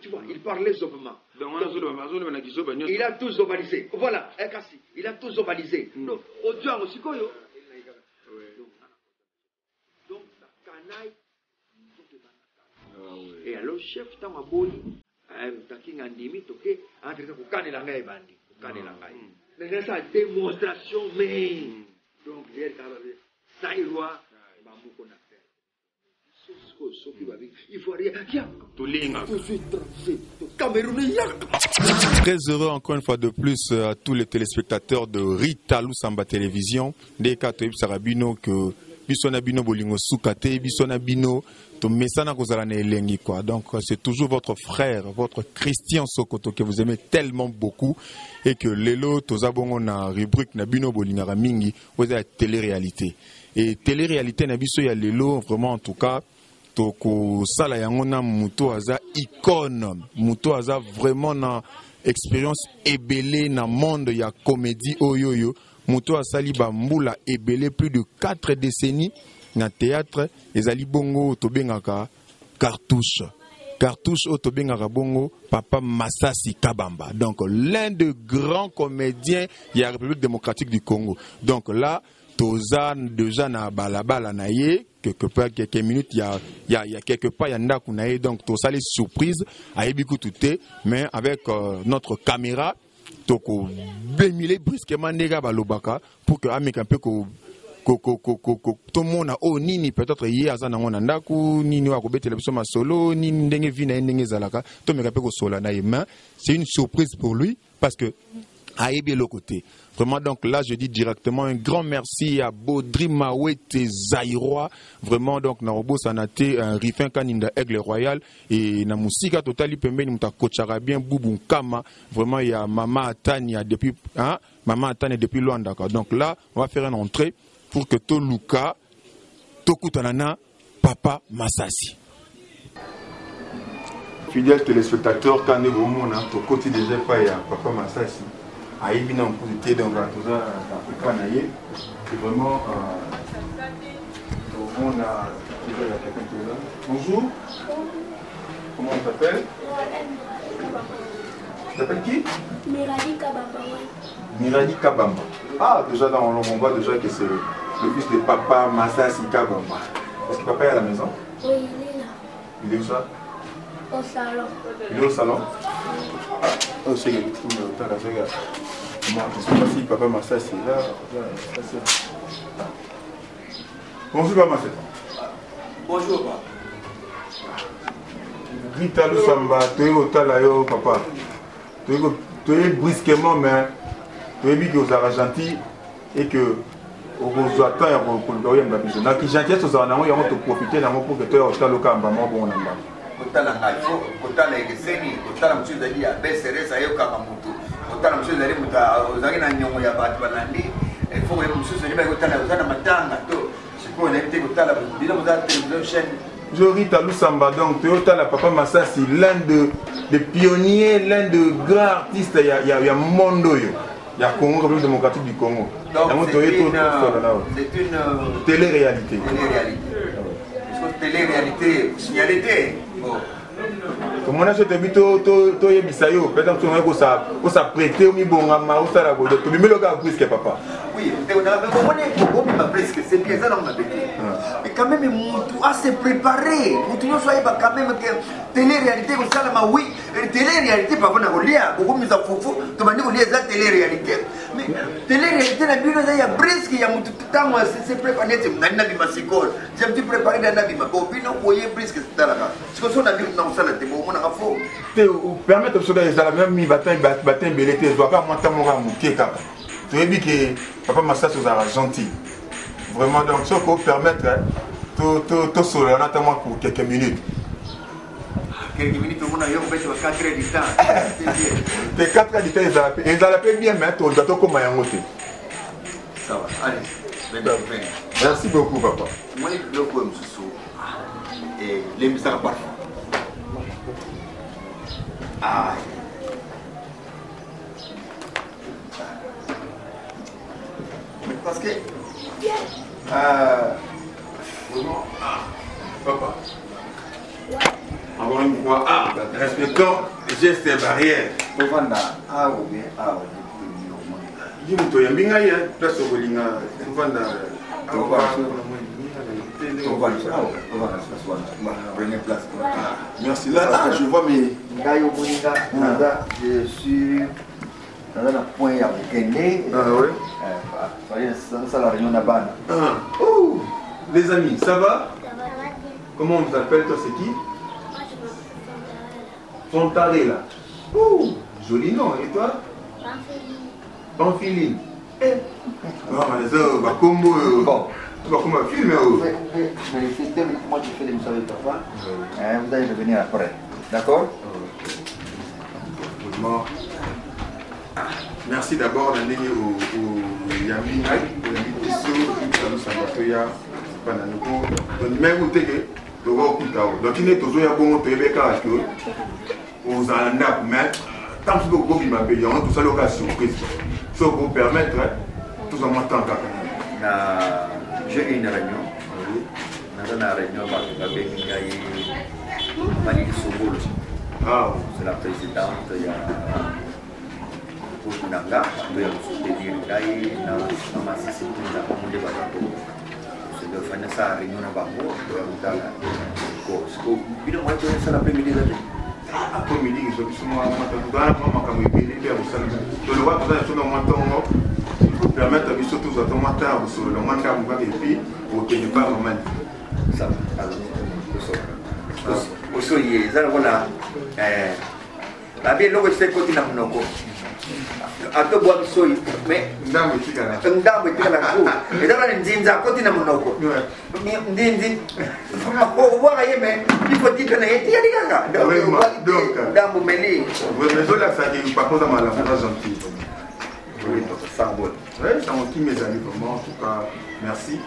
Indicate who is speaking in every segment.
Speaker 1: Tu vois, il parlait zobement. Il a tout zobalisé. Voilà, il a tout zobalisé. Donc, Odion aussi, donc, Kanaï. Et alors, chef, dans ma boy, taking and dimi, ok, entre le Kane la Ngay Bandi, Kane la Ngay. Mais ça, démonstration, mais. Donc, ça, il doit, il faut rien.
Speaker 2: Très heureux encore une fois de plus à tous les téléspectateurs de Rita Lusamba Télévision. Des cas de Sarabino que Bissona Bino Bolingo Soukate, Bissona Bino, to Messana Kozalane Elengi quoi. Donc c'est toujours votre frère, votre Christian Sokoto que vous aimez tellement beaucoup et que Lelo Tozabongo na rubrique na Bino Bolingara Mingi, vous avez télé-réalité. Et télé-réalité na biso ya Lelo vraiment en tout cas toko sala yango na muto aza icône, muto aza vraiment na expérience ebele na monde ya comédie oyoyo. Muto asali bambula ebele plus de 4 décennies na théâtre ezali bongo tobengaka cartouche. Cartouche otobengaka bongo Papa Masasi Kabamba. Donc l'un des grands comédiens de la République démocratique du Congo. Donc là Toza déjà na balabala na ye quelque part quelques minutes il y a quelque part yanda kunaye donc to ça les surprises à ebikutute mais avec notre caméra toko bémilé brusquement nega balobaka pour que amik un peu ko tout le monde a oh nini peut-être hier azana ngona ndaku nini wa kobetela biso masolo nini ndenge vina ndenge zalaka to meka pe ko sola na yema c'est une surprise pour lui parce que Aïbi le côté. Vraiment, donc là, je dis directement un grand merci à Baudry Mawete Zaïrois. Vraiment, donc, Narobo Sanate, un Rifin Kaninda Aigle Royal. Et Namusika Totali Pembe, Nimta Kocharabien, Boubou Kama. Vraiment, il y a Mama Atania depuis, hein, Mama Atania depuis Luanda. Donc là, on va faire une entrée pour que Toluka, Tokutanana, Papa Masasi. Fidèles téléspectateurs, quand nous avons un côté déjà pas Papa Masasi. Aïe, bien en positif, donc tout ça, c'est vraiment. On a quelqu'un qui est là. Bonjour. Comment on t'appelle? Tu t'appelles qui?
Speaker 3: Miradi Kabamba.
Speaker 2: Miradi Kabamba. Ah, déjà dans on voit déjà que c'est le fils de Papa Masasi Kabamba. Est-ce que papa est à la maison?
Speaker 3: Oui, il est là.
Speaker 2: Il est où ça?
Speaker 3: Au salon.
Speaker 2: Il est au salon? Oh, c'est le tout le temps, je ne sais pas si Papa Masasi est là. Bonjour Papa Masasi.
Speaker 1: Bonjour Papa.
Speaker 2: Rita Lusamba, tu es au talayo Papa. Tu es brusquement, mais tu es dit que vous êtes gentil et que vous attendez pour le gouvernement de la maison. Donc, gentillesse, vous avez profité pour que tu aies au talayo Kamba.
Speaker 4: Kotala ngaifo, kotala egeseni, kotala mchuzi zaidi ya beseresa hiyo kama mtu. Kotala mchuzi zaidi mtu na nyongo ya watu banandi. Faut que mchuzi zaidi kotala uzana matanga to. Siku na mtu kotala bila muzata television chaîne.
Speaker 2: Rita Lusamba, donc tu es Papa Masasi, l'un des pionniers, l'un des grands artistes il y a Mondo yo. Il y a Congo, République démocratique du Congo.
Speaker 4: Donc c'est une
Speaker 2: télé-réalité.
Speaker 4: Télé-réalité, signalité.
Speaker 2: Comment on a cette habitude au Yebisayo, peut-être qu'on s'est prêté au Mibongama, au Sarago, tu me le gars presque papa.
Speaker 4: Oui, on a presque, c'est bien ça, on a vécu. Mais quand même, on a se préparé. On soit quand même télé-réalité, on s'est là, oui, télé-réalité, pas bon à lire, beaucoup mis à fou, tu m'as dit qu'on est la télé-réalité. Mais télé-réalité, il y a presque, il y a tout le temps, c'est préparé, c'est un nabi massicole. J'ai un petit préparé d'un nabi massicole. Vous voyez presque, c'est là. Ce que son avis, non, ça, c'est bon, on a faux.
Speaker 2: Permettre aux gens de même mi bâtin belé, je dois pas monter mon rameau, qui est capable. Tu as dit que Papa Masasi est gentil. Vraiment, donc, ça peut permettre tout seul, notamment pour quelques minutes.
Speaker 4: Quelques minutes, on a eu 4 heures du temps.
Speaker 2: Les 4 heures du temps, ils allaient bien mettre au gâteau comme un moté.
Speaker 4: Ça va, allez.
Speaker 2: Merci beaucoup, papa.
Speaker 4: Moi, je peux me soucier. Et les messages parfait. Ah. Parce que vraiment,
Speaker 2: papa, avoir une croix. Ah, respectant les gestes et barrières. Dis-moi, il y a une place au Bolinga. Merci. Là, je vois mes.
Speaker 4: Je suis dans un point à Bukende.
Speaker 2: Ah oui.
Speaker 4: Ça la réunion là-bas.
Speaker 2: Oh, les amis, ça va?
Speaker 3: Ça va bien.
Speaker 2: Comment on t'appelle? Toi, c'est qui?
Speaker 3: Moi, je m'appelle
Speaker 2: Fontarella. Oh, joli nom. Et toi?
Speaker 3: Pamphéline.
Speaker 2: Pamphiline. Non, mais ça, va comme un film.
Speaker 4: Moi, je fais des missions avec papa. Vous allez revenir après. D'accord?
Speaker 2: Merci d'abord d'aller au Yami, au Yami Tisso, au Sambatoya, Pananoko. Donc, même où tu es, tu vas au Koutao. Donc, il est toujours bon, tu es bien car aux Ananda, mais tant que vous avez payé, on a tout ça l'occasion. Ça vous permettre, tout ça m'entend.
Speaker 4: J'ai eu une réunion. Dans la réunion, c'est la présidente. Il y a Nanga, il y a soutenir Gaï, na masisi na monde batato. C'est de faire ça réunion na bango, il y a mutala. Ko bino moi ça l'après-midi là.
Speaker 2: Après-midi, je suis moi maman comme il est bien au salon. Je le vois tout ça sur le montant pour permettre à biso tous à ton matin sur le mandat on va et puis pour que ne pas moment.
Speaker 4: Ça aussi ça voilà la bien logo c'est côté na mnoko. Ato buat soi, mais
Speaker 2: ndambe tikala
Speaker 4: ku. Eda la nzinza koti na munoko. Ndinzi. Wa ga yeme, il faut dire que na yeti ya diganga. Donc ndambu meli.
Speaker 2: Oui, mais là ça dit par contre mal la gentil.
Speaker 4: Oui, ça bon.
Speaker 2: Oui, ça m'a qui mes amis vraiment en tout cas merci.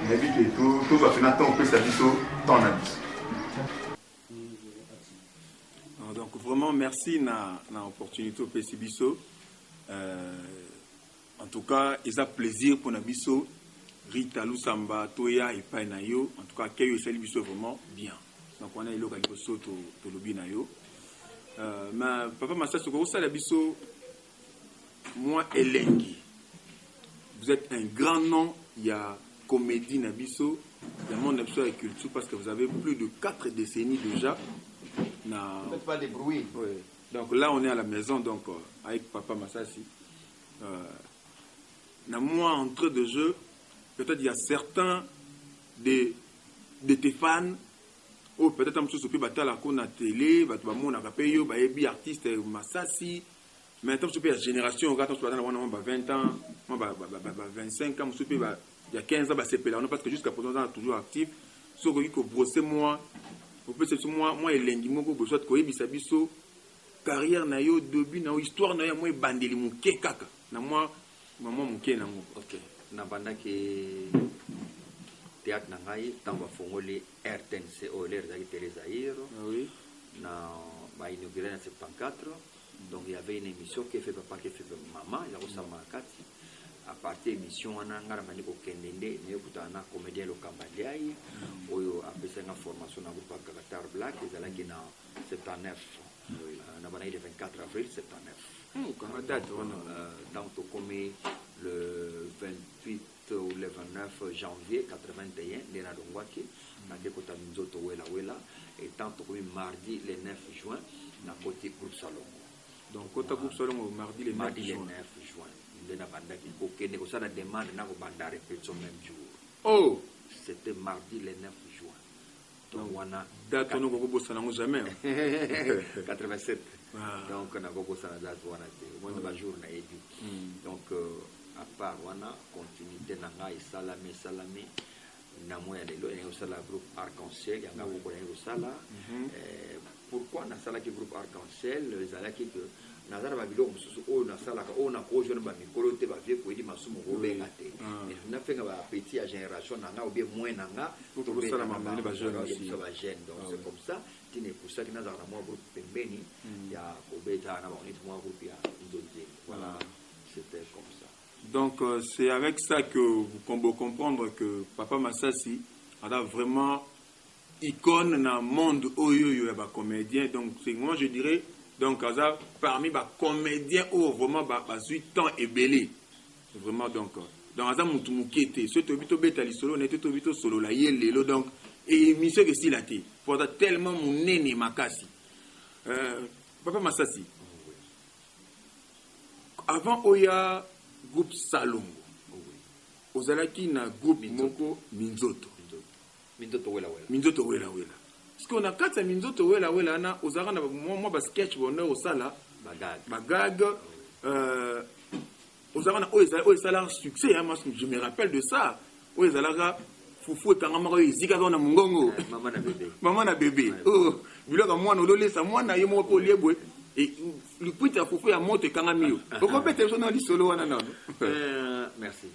Speaker 2: J'invite et tout va finir ton peu ça biso ton ami. Donc vraiment merci na opportunité au PC biso. En tout cas, il y a plaisir pour Nabiso, Rita Lusamba, Toya et Painayo. En tout cas, Keyo et Biso vraiment bien. Donc, on a eu l'occasion de lobby nayo. Mais papa Massa, ce que vous savez, Biso, moi, Elengi. Vous êtes un grand nom. Il y a comédie Nabiso, il y a monde Nabiso et culture parce que vous avez plus de 4 décennies déjà.
Speaker 4: Ne faites pas de bruit.
Speaker 2: Oui. Donc là, on est à la maison, donc avec Papa Massassi. Moi, entre deux jeux, peut-être il y a certains de tes fans, ou peut-être un peu sur la télé, on a un artiste Massassi, mais un peu sur la génération, on a 20 ans, 25 ans, il y a 15 ans, c'est pélant, parce que jusqu'à présent, on est toujours actif. Sauf que brosser moi, moi, et l'engimoko, je souhaite que biso carrière na yo début na histoire na yo moi bandeli muke kaka na moi maman muke na ngo.
Speaker 4: OK na banda ki théâtre na ngai tamba fongoli RTNC o l'air za télé Zaïre.
Speaker 2: Oui.
Speaker 4: Na ba inauguré en 74. Donc il y avait une émission qui fait papa qui fait maman il y a aussi makati à partir émission wana ngara mani ko kendende ne kutana comédien lo kambaliai oyo apesa na formation na groupe Qatar Black ezalaki na 79. On a le 24 avril 79. Donc, comme le 28 ou le 29 janvier 81, et tant comme mardi le 9 juin, dans le côté groupe Salon.
Speaker 2: Donc, côté groupe Salon, mardi le 9
Speaker 4: juin. La demande n'a pas répétition même jour.
Speaker 2: Oh!
Speaker 4: C'était mardi le 9 juin. Donc, on a
Speaker 2: date on a jamais
Speaker 4: 87. Donc on a beaucoup ça date on a moins jour na édu. Donc à part on a continuité na ngai salami na moya lelo et aussi la groupe Arc-en-Ciel y a beaucoup de sala. Pourquoi na sala qui groupe Arc-en-Ciel les ala qui que na zara ba biloko mususu o na sala ka o na ko jeune ba mikolo te ba vie ko edi masumu ko benga te. Mais na fenga ba petit à génération na nga ou bien moins na nga
Speaker 2: pour ça la ba jeune aussi.
Speaker 4: Donc c'est comme ça. C'est pour ça que nous avons un groupe Pembeni, il y a Kobeta, un groupe Ndondié. Voilà, c'était comme ça.
Speaker 2: Donc c'est avec ça que vous pouvez comprendre que Papa Massassi a vraiment icône dans le monde oyo ya ba comédien. Donc c'est moi je dirais donc ça parmi ba comédien ou vraiment ba 8 ans et belé. Vraiment donc dans ça mutu mukete ce tobito beta lisolo n'était tobito solo la yelelo donc et monsieur que si la té pour tellement mon nene makasi papa Masasi avant oya groupe Salongo ozalaki na groupe moko Minzoto wela parce qu'on a quatre Minzoto wela na ozara na moi ba sketch bonheur au sala bagag ozara na sala succès hein, je me rappelle de ça ozala fufu kanga mako izika na mungongo maman na bébé oh biloko mwana ololesa mwana yo moko liebwe et le puits à fufu ya moto kanga mio pourquoi peut-être on a dit solo wana non
Speaker 1: merci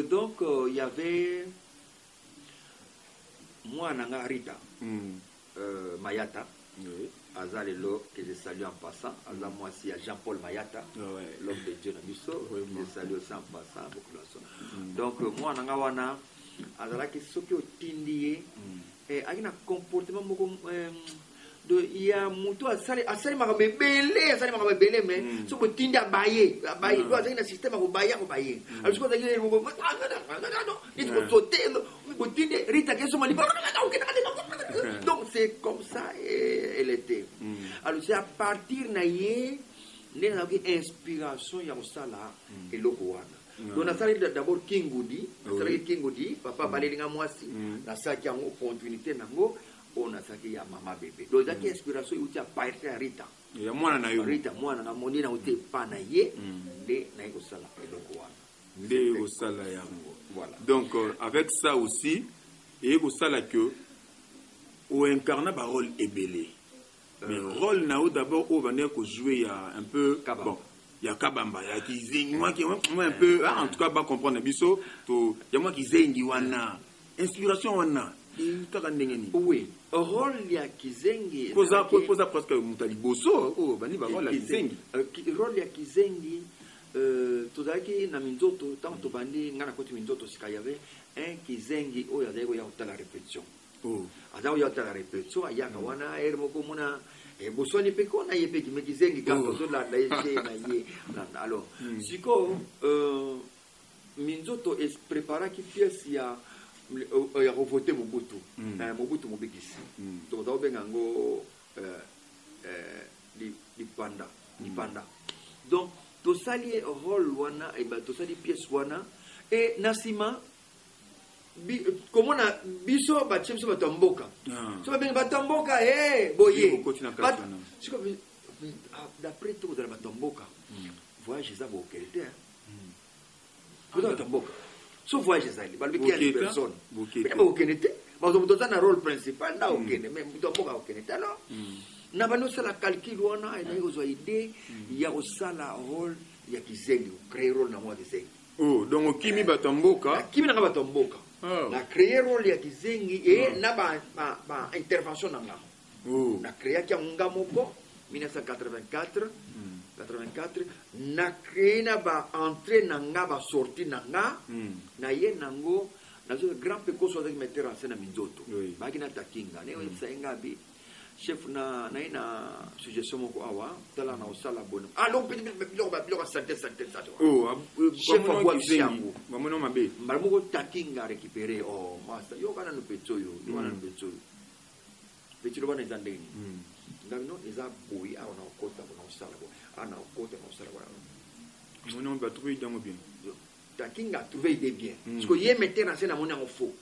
Speaker 1: donc il y avait moi nanga Rita Mayata Azalelo que je salue en passant Azal moi aussi à Jean-Paul Mayata l'homme de Dieu Nabiso je salue aussi en passant donc moi nanga wana azalaki soki otindi ye aki na comportement moko de ya mutu asali makambo ebele mais soki otindi abaye do azalaki na système akobaye alors soki ozalaki neti kosote otindi Rita kesoma liba donc c'est comme ça elle était alors c'est à partir na ye nde nazalaki inspiration ya kosala eloko wana donc nasalaki d'abord Kingudi papa balelinga mwasi nasalaki yango opportunité nango oyo nasalaki ya mama bébé donc ezalaki inspiration euti ya partir ya Rita
Speaker 2: ya mwana na yo
Speaker 1: Rita mwana na moni na uti epa na ye nde naye kosala eloko wana
Speaker 2: nde kosala yango
Speaker 1: voilà
Speaker 2: donc avec ça aussi eye kosala que oincarna barôle ebele mais rôle na yo d'abord oyo bandeki kojouer ya un peu bon il y a Kabamba, il y a Kizengi, moi un peu, en tout cas, pas comprendre biso, il y a moi Kizengi wana, inspiration wana,
Speaker 1: oui, rôle il y a Kizengi,
Speaker 2: posa presque mutali bosso, oh bani ba rôle Kizengi,
Speaker 1: rôle il y a Kizengi, tozaki na Minzoto, tant to bandi ngana koti Minzoto sika y avait un Kizengi, oh il y a la répétition, oh, il y a la répétition, il y a wana ermoko mona. Et bosoni peko na yepe ki mekizengi kanto zo la yete na ye alors siko Minzoto es prépara ki pièce ya revoter Mobutu Mobutu mobikisi to za obenga ngo li panda donc to sali rôle wana et ba to sali pièce wana et nasima comment on a biso batie biso batomboka so ba benga batomboka boye d'après tout dans la batomboka voyage ça ba okélité hein batomboka so voyage ça li balbi qui personne ba okélité ba zo mutota na rôle principal na okélé mais batomboka okélité alors na bano sala calcul wana ina yo zo idée ya osala rôle ya Kizengi créer rôle na moi Kizengi
Speaker 2: oh donc kimi batomboka
Speaker 1: kimi na batomboka na créer rôle ya Kizengi et na ba intervention na nga na créer ki nga moko 1984 na créer na ba entrée na nga ba sortie na nga na ye nango na zo grand peko so avec metteur en scène na Minzoto ba kina takinga ne o sainga bi chef na suggestion moko awa tala na osala bono donc biloko santé ça
Speaker 2: oh
Speaker 1: chef wa Kizengi
Speaker 2: mamono mabe
Speaker 1: mbalmoko takinga récupérer oh master yo kana no petsoyo petsoyo bana zandeni ngano eza boyi awa na okota na osala bo ana okota na osala bo
Speaker 2: mono ba trouver dans bien
Speaker 1: takinga trouver idée bien parce que yé metteur en scène na mona faux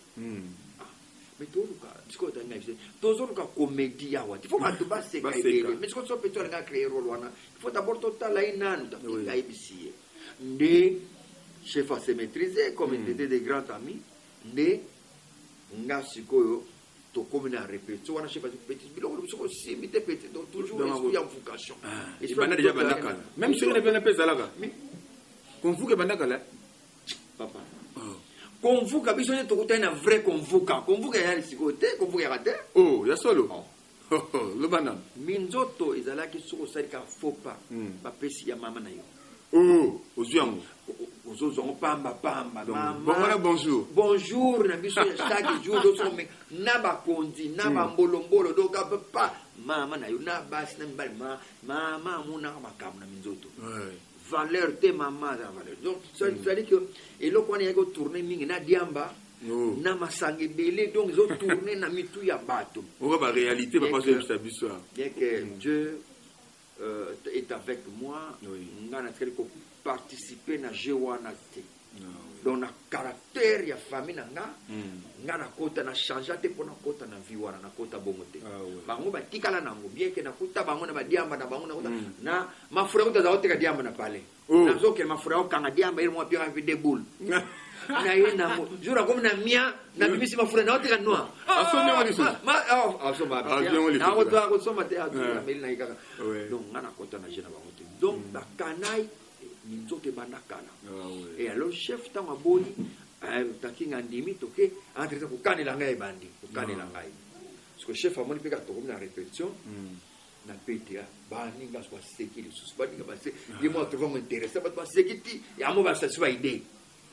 Speaker 1: mais toluka siko tanga ise tozoluka comédie yawa il faut pas te passer mais siko so peto nga créer rôle wana il faut d'abord total inanu ta pinga ibisiye ndé chef à se maîtriser comme il était des grands amis ndé nga sikoyo to comme na répétition wana chef à petit biloko siko simité petit donc toujours esprit en vocation
Speaker 2: et bana déjà bandaka même si on est bien pesa là convoquer bandaka là
Speaker 1: papa convoque biso ne tokuta na vrai convoque ya sikote convoque ya rate
Speaker 2: oh ya solo le banana
Speaker 1: Minzoto ezalaki soko salika faux pas ba pesi ya mama na yo
Speaker 2: oh oziango
Speaker 1: ozozongo pamba
Speaker 2: bonjour
Speaker 1: bonjour na biso chaque jour dosome na bakonzi na bambolombolo donc pas mama na yo na basi na mibali mama amonaka makambo na minzoto valeur te mama za valeur donc ça veut dire que eloko wana yako tourner mingi na diamba na masanga ebele donc zo tourner na mitu ya bato
Speaker 2: ba réalité pas ça biso
Speaker 1: bien que Dieu est avec moi ngana tseli ko participer na jewana te donc na caractère ya famille na ngana kota na changer te pona kota na vie wana na kota bongo te bango batikala nango bien que na kuta bango na badiamba na bango na mafura kuta za oteka diamba na pale na zoke mafura okanga diamba ile mwa pira vide boule na yena mo jura comme na mia na bibisi mafura na oteka noa
Speaker 2: asome wani so
Speaker 1: asoma na otwa ko soma te atu meli na ikaka donc ngana kota na jena bango te donc bakanai minzote banakana et alors chef tanga boni takinga ndimi toke entre ko kanela ngai bandi ko kanela ngai parce que chef amoni peka to comme na répétition na PTA bani ngas kwa sekili susbani ka base ye mo to vont intéresser ba sekiti ya mo ba sa swa idée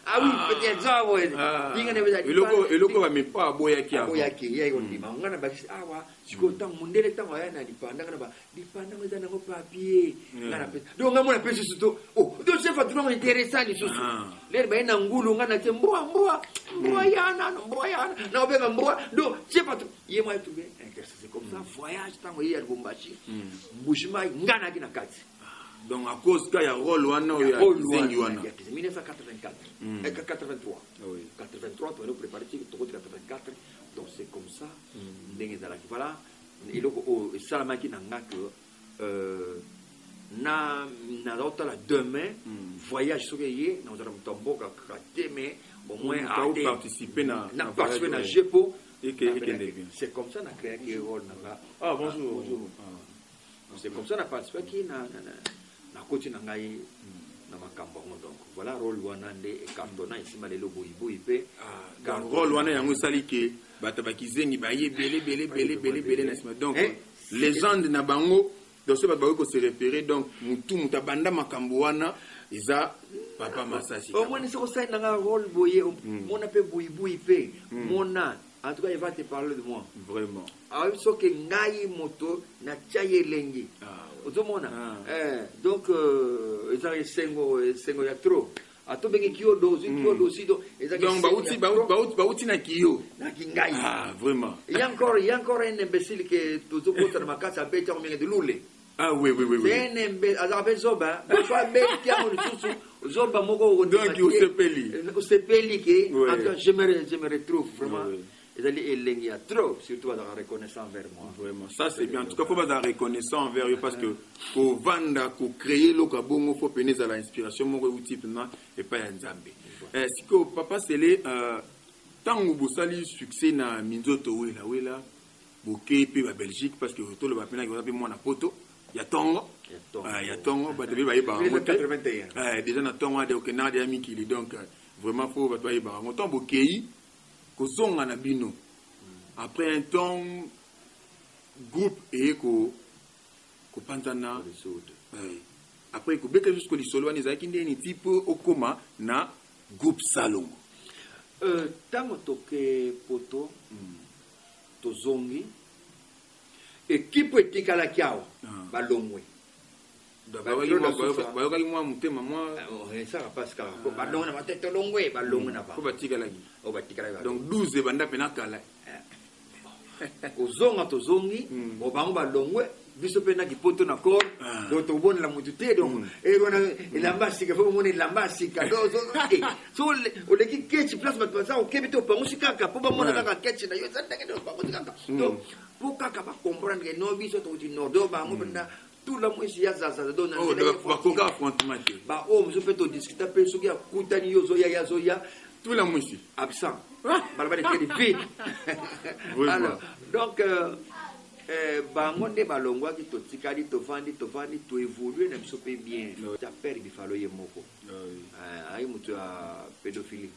Speaker 1: ah oui peut-être ça ouais dinga ne ba
Speaker 2: eloko ba me pa boya ki
Speaker 1: ya ko ndima ngana ba awa siko tang mundele tang ya na dipanda ngana ba dipanda ngeza na papier ngana pe donc ngamo na pesi suto oh donc chef a toujours intéressant les choses les ba na ngulu ngana te mbwa yana na obeka mbwa donc chef a ye moi trouvé c'est comme ça voyage tango ya Lubumbashi mbushima ngana kina kati
Speaker 2: donc à cause qu'il y a rôle wana ya zingi wana
Speaker 1: 1984 et 83 oui 83 tu as préparé tu 84 donc c'est comme ça ndenge za la voilà iloko salama ki nanga que na l'autre la demain voyage sur yé na ozala mtomboka kateme au moins
Speaker 2: à participer na
Speaker 1: participer na jepo
Speaker 2: et que
Speaker 1: c'est comme ça na créé que rôle na
Speaker 2: bonjour
Speaker 1: c'est comme ça na participer ki na koti na ngai na makambo donc voilà rôle wana nde ekandona isima lelo boyiboyi pe
Speaker 2: dans rôle wana yango sali ke bata bakizengi baye belé na sima donc légende na bango donc ce bato ko se référer donc mutu mutabanda makambo wana eza papa Masasi
Speaker 1: au moins c'est ça na rôle boye mona pe boyiboyi pe mona en tout cas il va te parler de moi
Speaker 2: vraiment
Speaker 1: ah so ke ngai moto na chaye lengi otomona donc ezali sengo ya trop atobengi kiodo aussi donc ezali
Speaker 2: donc bauti na kiyo
Speaker 1: na kingai
Speaker 2: vraiment
Speaker 1: il y a encore un imbécile que tout le monde makasa beta omenge de lule
Speaker 2: oui
Speaker 1: c'est un imbécile azabe zoba soit beta mo susu zoba moko
Speaker 2: donc
Speaker 1: usepeli que je me retrouve vraiment ezali elengi ya trop surtout bazaka reconnaissant envers moi
Speaker 2: vraiment ça c'est bien en tout cas faut bazaka reconnaissant envers eux parce que ko vanda ko créer loka bongo faut peneza la inspiration moko outil na et pas ya nzambe siko papa Sele tango bosali succès na minzoto wela boke pe ba Belgique parce que to le ba pena ko pe moi na poto ya tongo ba debi ba yeba
Speaker 1: 81
Speaker 2: déjà na tongo de Canada ya mikili donc vraiment faut ba yeba montant bokei kozonga na bino après un temps groupe et ko pantana après ko beka jusqu'au lisolo ani zaki ndeni type okoma na groupe Salongo
Speaker 1: tango toke poto tozongi équipe etikala kiao balongwe
Speaker 2: bayokaki mwa motema mwa
Speaker 1: esaka pasika balongwe na batete olongwe balongwe na
Speaker 2: po batikalaki
Speaker 1: batikalaki
Speaker 2: donc 12 ebanda mpe nakala
Speaker 1: kozonga tozongi bango balongwe biso mpe na kipoto na kor donc tobonela motu te donc wana elamba sika fo omona elamba sika so oleki keci place bato baza okebi te opangosi kaka mpo bamona kaka keci na yo eza ndenge nde opangosi kaka donc mpo kaka bacomprendre ke no biso tokoti nordo bango mpena tout la mwesi ya zaza do na
Speaker 2: bakoka affrontement te
Speaker 1: o mosu mpe todiscuta mpe soki akutani yo zoya
Speaker 2: tout la mwesi
Speaker 1: absent balabala ekeli vide alors donc bango nde balongwaki totikali tovandi toévolue na biso mpe bien ta père bifalo ye moko ayi moto ya pédophilie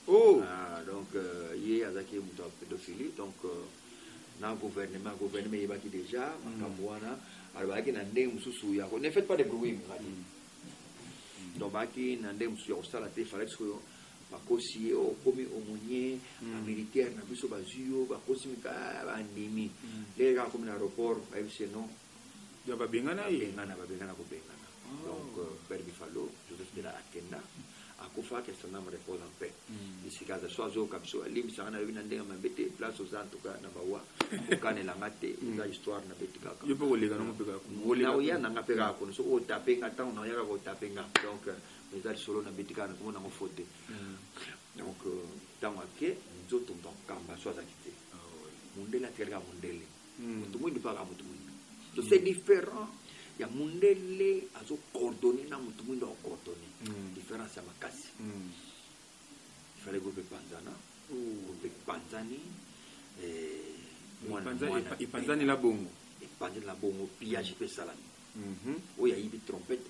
Speaker 1: donc ye azaki moto ya pédophilie donc na gouvernement yebaki déjà makambo wana alobaki na ndenge mosusu yako ne faites pas de bruit donc baki na ndenge mosusu ya kosala te fallait soyo bakosi okomi aumônier bamilitaire na biso bazwi yo bakosi bandimi lere kaka komi na aéroport bayebisi non babengana kobengana donc père bifalo joseph de la akenda akufa que son âme repose en paix bisika za so azoyoka biso alimbisaka na yobi na ndenge mabe te place oza ntoka na bawa okanelanga te eza histoire na beti kaka naoya nanga mpe kaka kono soki otapenga ntango naoyaka kotapenga donc eza lisolo na beti kaka nakomona yango fo te donc ntango ake nzoto kamba so azaki te mundele atikali kaka mundele moto mwindi mpa kaka moto mwindi so c'est différent ya mundele azo coordonné na moto mwindi akoordonné différence ya makasi ifale groupe panzana groupe panzani
Speaker 2: ipanzani la bongo
Speaker 1: pillage mpe esalami oyo ayibi trompette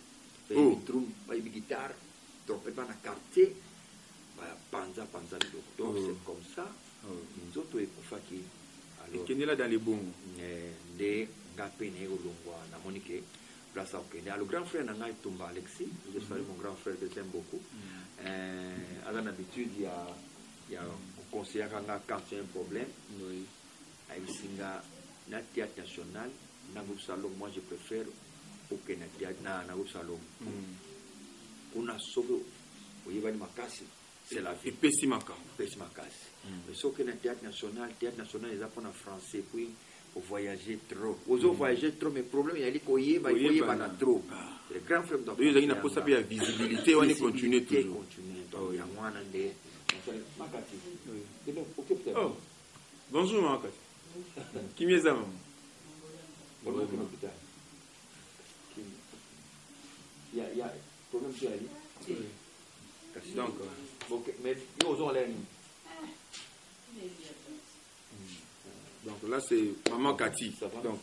Speaker 1: bayibi drum bayibi guitare trompette bana quartier bapanza biloko donc c'est comme ça nzoto ekufaki
Speaker 2: ekendela dans les bongo
Speaker 1: nde nga mpe naye kolongwa namoni ke place akokende le grand frère na ngai tumba Alexis je salue mon grand frère que j'aime beaucoup aza na habitude ya kokonseyaka nga quand c'est un problème ayebisinga na théâtre national na groupe salom moi je préfère okende na groupe salom kuna soki oyebani makasi c'est la vie
Speaker 2: epesi makambo
Speaker 1: mais soki na théâtre national eza mpona français puis voyager trop voyager trop mais problème yali koyeba na trop le grand frère donc
Speaker 2: ezalaki na posa mpe ya visibilité wani continue toujours
Speaker 1: donc ya mwana nde makati
Speaker 2: bonjour makati kimi eza mama
Speaker 1: ya problème tu ali
Speaker 2: donc
Speaker 1: mais yo ozonga leni
Speaker 2: donc là c'est maman Cathy donc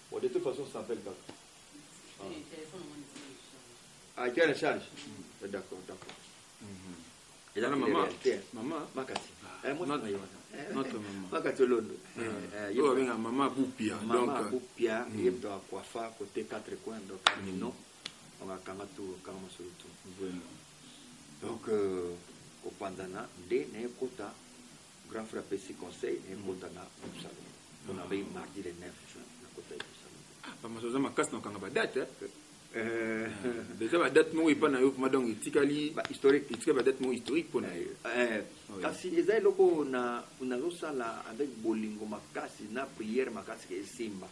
Speaker 1: bon de toute façon ça s'appelle tu as la charge d'accord et là maman Makati
Speaker 2: notre maman
Speaker 1: Makati Londo
Speaker 2: yo avec maman Boupia
Speaker 1: donc Boupia il doit coiffer côté 4 coins donc non on va kama tout kama solutu donc au pandana de ne kota grand frère PC conseil et kota na salon on avait mardi le 9 juin na kota salon
Speaker 2: pas masoza makasi na kanga ba date déjà ba date mo ipa na yo ma donc itikali
Speaker 1: ba historique
Speaker 2: itikali ba date mo historique pona
Speaker 1: kasi ezai loko na zo sala avec bolingo makasi na prière makasi ke simba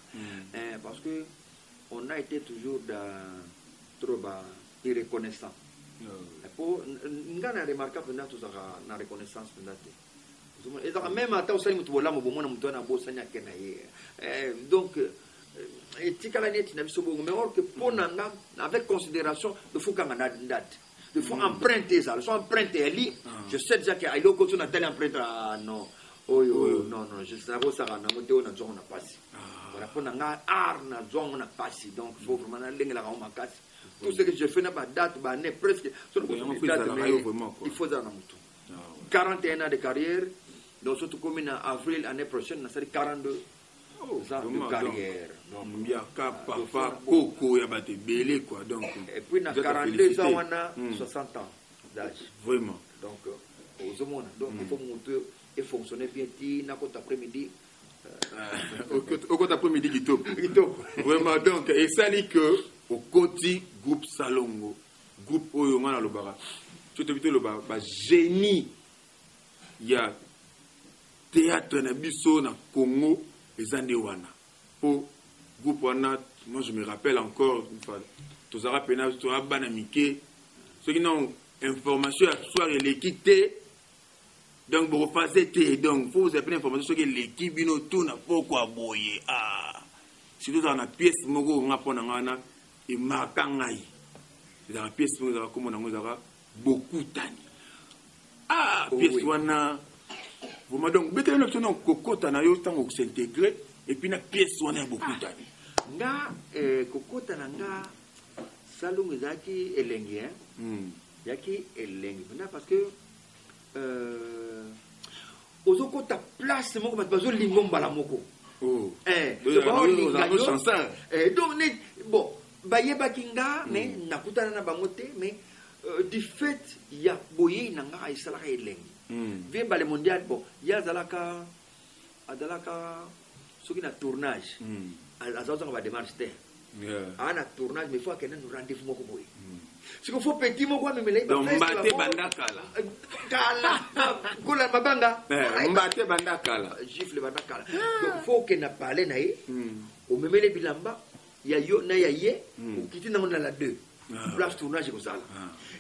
Speaker 1: parce que on a été toujours dans trop irreconnaissant pour ngana remarquable na tout ça na reconnaissance pendate ezaka même ata osali mutu bolamo bomona mutu na bosanya kena ye donc etikala neti na biso bongo mais or que ponanga avec considération de fukanga na date de faut emprunter ça le sont emprunter ali je sais déjà que ayoko tu na telle empreinte non non je sais pas ça na moto na zongo na pasi voilà ponanga art na zongo na pasi donc faut vraiment na lengela ka makasi tout ce que je fais na ba date ba ne presque il faut ça na mutu 41 ans de carrière donc surtout comme en avril année prochaine na sari 42 ans de carrière
Speaker 2: donc ya papa koko ya baté belé quoi donc
Speaker 1: et puis na 42 ans wana 60 ans d'âge
Speaker 2: vraiment
Speaker 1: donc aux hommes donc il faut monter et fonctionner bien ti na côté après-midi
Speaker 2: au côté après-midi kitoko vraiment donc et ça dit que au côté groupe Salongo groupe oyo ngana lobaka tout le ba génie ya théâtre na biso na Congo ezande wana po groupe wana moi je me rappelle encore une fois tozara pena to abana mike ceux qui n'ont information à soir et l'équité donc vous refaisez té donc faut vous appeler information sur que l'équipe bino tout na pourquoi boyer surtout dans la pièce moko ngapona ngana et markangai dans la pièce moko comme on a beaucoup tani pièce wana vous donc bête l'option kokota na yo tango s'intégrer et puis na pièce wana beaucoup tani
Speaker 1: nga kokota na nga salon ezaki elengi yaki elengi parce que ozokota place moko bato bazolingo mbala moko
Speaker 2: donc
Speaker 1: bon bayeba kinga mais nakutana na bango te mais du fait ya boye nanga isalaka elengi vie bale mondial bon ya azalaka soki na tournage azalaka ba démarche te ana tournage mais faut akende no rendez-vous moko boye siko faut petit moko amemela
Speaker 5: donc mbate banda kala
Speaker 1: kola mabanga
Speaker 5: mbate banda kala
Speaker 1: gifle banda kala donc faut que na parler na ye omemele bilamba ya yo na ya ye ukiti nango na la deux place tournage kozala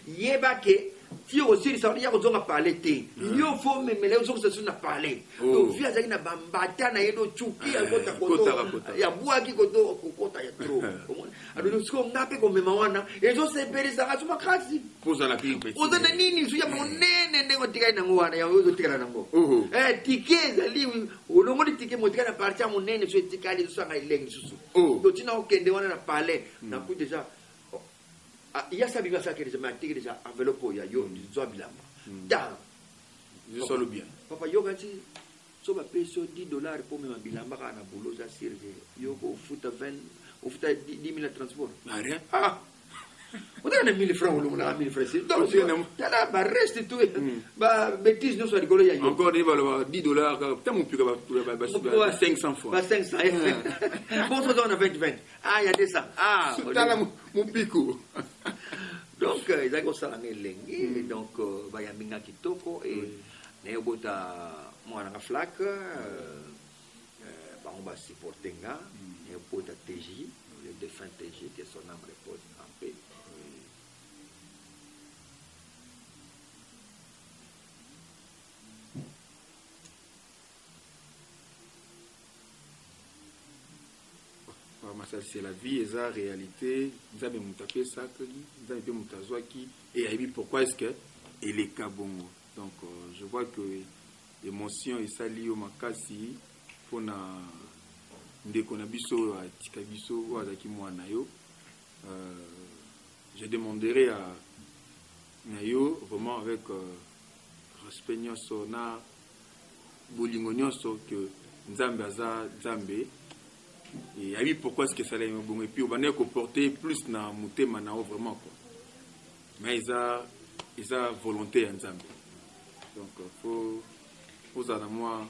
Speaker 1: yeba ke ti aussi ça ya kozonga parler te yo faut memele ozonga ça na parler donc via zaki na bambata na yedo chuki akota koto ya buaki koto kokota ya trop alors siko ngape ko mema wana ezo sepelisa ka tuma kasi
Speaker 5: poza la pipe
Speaker 1: ozana nini suya monene ndeko tikai nango wana ya ozo tikala nango tikeza liwi olongo di tike motika na partia monene so tikali so nga ilengi susu donc tina okende wana na parler na ku déjà il y a ça bien ça que déjà enveloppe ya yo zo bilamba da
Speaker 5: je solo bien
Speaker 1: papa yo gati so ba peso $10 pour me bilamba kana boulot za sirve yo ko futa 20 au futa 10,000 transport
Speaker 5: rien
Speaker 1: on a 1000 francs ou 1000 francs c'est donc là ba reste tout ba bêtise no so rigolo ya yo
Speaker 5: encore il va $10 tant mon plus ba 500 fois
Speaker 1: ba 500 bon so on a 20 il y a des ça
Speaker 5: tala mon pico
Speaker 1: donc ils ont ça lengi donc ba ya minga kitoko et ne bota mwana nga flak ba on va supporter nga ne bota TJ le défunt TJ que son âme repose en paix.
Speaker 5: C'est la vie et la réalité. Nous avons monté ça, nous avons monté et pourquoi est-ce que il est kabongo. Donc je vois que l'émotion est liée au makasi pour na ndekona biso atika biso wazaki mwana yo. Je demanderai à Nayo vraiment avec respect nyonso na bolingo nyonso que Nzambe aza Nzambe. Et oui, pourquoi est-ce que ça allait bon et puis on va comporter plus na mutema na vraiment quoi. Mais ils a volonté en Zambie. Donc faut ça moi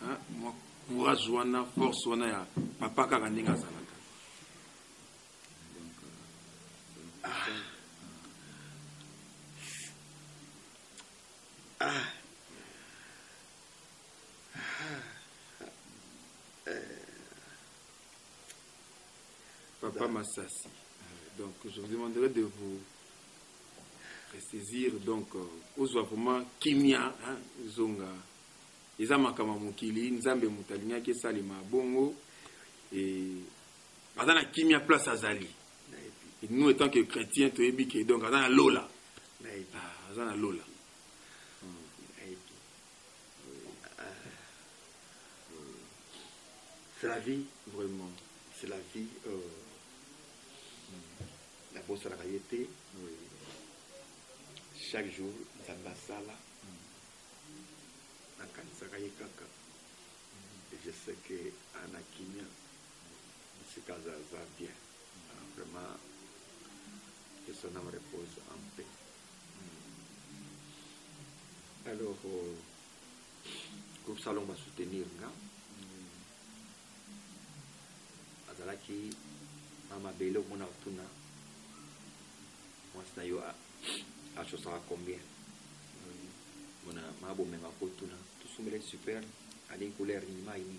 Speaker 5: hein moi courage wana force wana ya papa kaka ndinga zalaka. Papa Massassi. Donc je vous demanderai de vous ressaisir donc aux vraiment kimia hein zonga ezama kama mukili nzambe mutalinya ke salima bongo et azana kimia place azali et nous étant que chrétiens to ebike donc azana lola azana lola
Speaker 1: c'est la vie
Speaker 5: vraiment
Speaker 1: c'est la vie la bosse à la réalité chaque jour Zamba Sala na kanisa kaka et je sais que Anakinya c'est casa bien vraiment que son âme repose en paix. Alors groupe Salon va soutenir nga azalaki mama belo mona tuna moi c'est yo à chose à combien mona mabo menga kotuna tusumele super ali couleur ni mai ni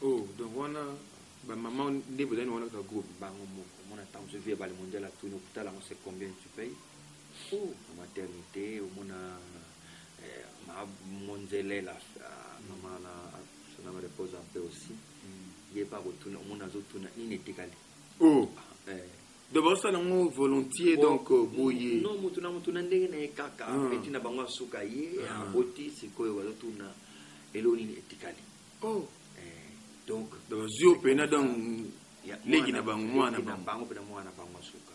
Speaker 5: oh donc wana ba maman ndebo dani wana ka groupe
Speaker 1: bango moko mona tant je vie bale mondial à tuna kutala on sait combien tu payes oh maternité au mona ma monzele la maman na son âme repose en paix aussi il pas retourner on a zotuna ni netikali
Speaker 5: oh d'abord ça non volontiers donc boye
Speaker 1: non mutuna ndenge na kaka petit na bango suka ye boti sikoyo wazotuna eloni netikali
Speaker 5: oh
Speaker 1: donc
Speaker 5: zio pena donc legi na bango mwana
Speaker 1: bango pena mwana bango suka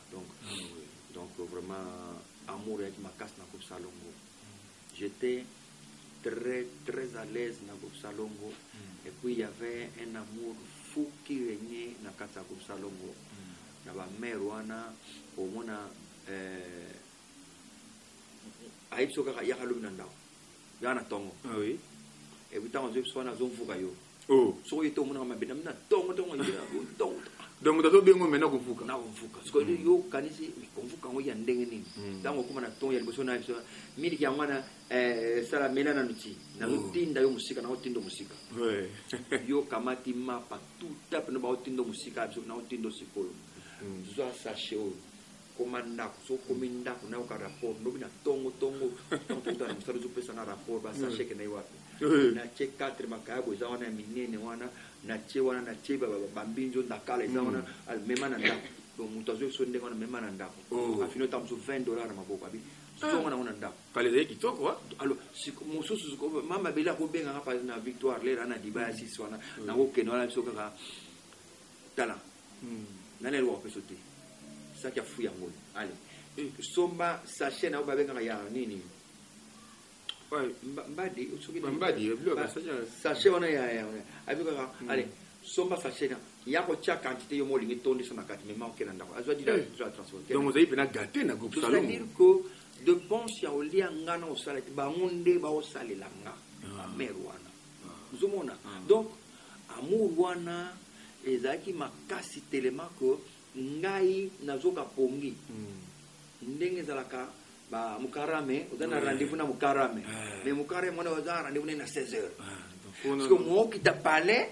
Speaker 1: donc vraiment amour avec ma casse na coupe salongo j'étais très très à l'aise na coupe salongo et puis il y avait un amour fou qui régnait na kata coupe salongo na ba mère wana omona ayiso kaka ya kalumi na ndako ya na tongo
Speaker 5: ah oui
Speaker 1: et puis tant que soit na zone fuka yo
Speaker 5: oh
Speaker 1: so yito mona mabena na tongo tongo tongo
Speaker 5: donc dato bengo mena ko fuka
Speaker 1: na mfuka parce que yo kanisi mfuka ngo ya ndenge nini tango kuma na tongo ya liboso na biso mili ki ngwana sala mena na nuti na lutinda yo musika na otindo musika
Speaker 5: ouais
Speaker 1: yo kamati mapa tout tap no ba otindo musika biso na otindo sikolo zo sachet o komanda so kominda kuna ka rapport no bina tongo tongo tongo na mstari zo pesa na rapport ba sachet ke na wapi na che 4 makabo za wana minene wana na che wana na che bambinjo na kala za wana al mema na ndako donc mutazo so ndenge wana mema na ndako afino tamso $20 na maboko abi so wana wana ndako
Speaker 5: kale zeki kitoko wa
Speaker 1: alors si mususu ko mama bela ko benga pa na victoire lera na dibaya sisi wana na ko keno la biso kaka tala nane lo pesote ça qui a fouillé en mode allez somba sachet na ba benga ya nini mbadi
Speaker 5: mbadi bloc
Speaker 1: sachet wana ya abi kaka allez somba sachet na ya ko cha quantité yo molingi tondi sana kati mais manque na ndako azwa dira zo transformer
Speaker 5: donc vous avez pena gâté na groupe salon
Speaker 1: c'est-à-dire que de bon si au lia ngana o salati ba ngonde ba o salela nga mère wana uzomona donc amour wana ezaki makasi tellement que ngai nazoka pongi ndenge zalaka ba mukarame uzana rendez-vous na mukarame mais mukarame mwana uzana rendez-vous na 16h parce que moi qui t'a parlé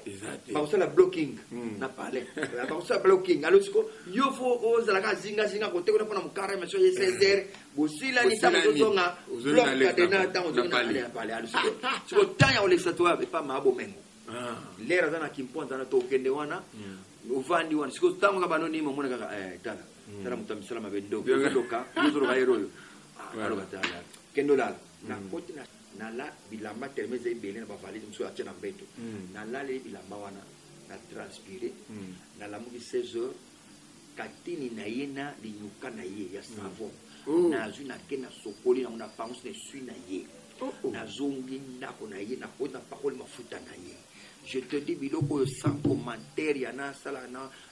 Speaker 1: ba usala blocking na parlé ba usala blocking alors siko yo fo ozalaka zinga kote kuna pona mukarame so 16h bosila ni tamu zonga block kadena tango zonga parler alors siko tanya olesa toi pas mabo mengo lera zana kimponza na to kende wana uvandi wana siko tango ka banoni mo mona kaka tala tala mutamisala mabendo doka yuzuru gairo alo katala kendo dala na koti na la bilamba termeze ibele na bavali mso atia na mbeto na la le bilamba wana na transpirer na la muki 16 heures katini na yena linyuka na ye ya savon na zu na kena sokoli na panse ne suis na ye na zongi ndako na ye na kota pakoli mafuta na ye. Je te dis biloko sans commentaire yana sala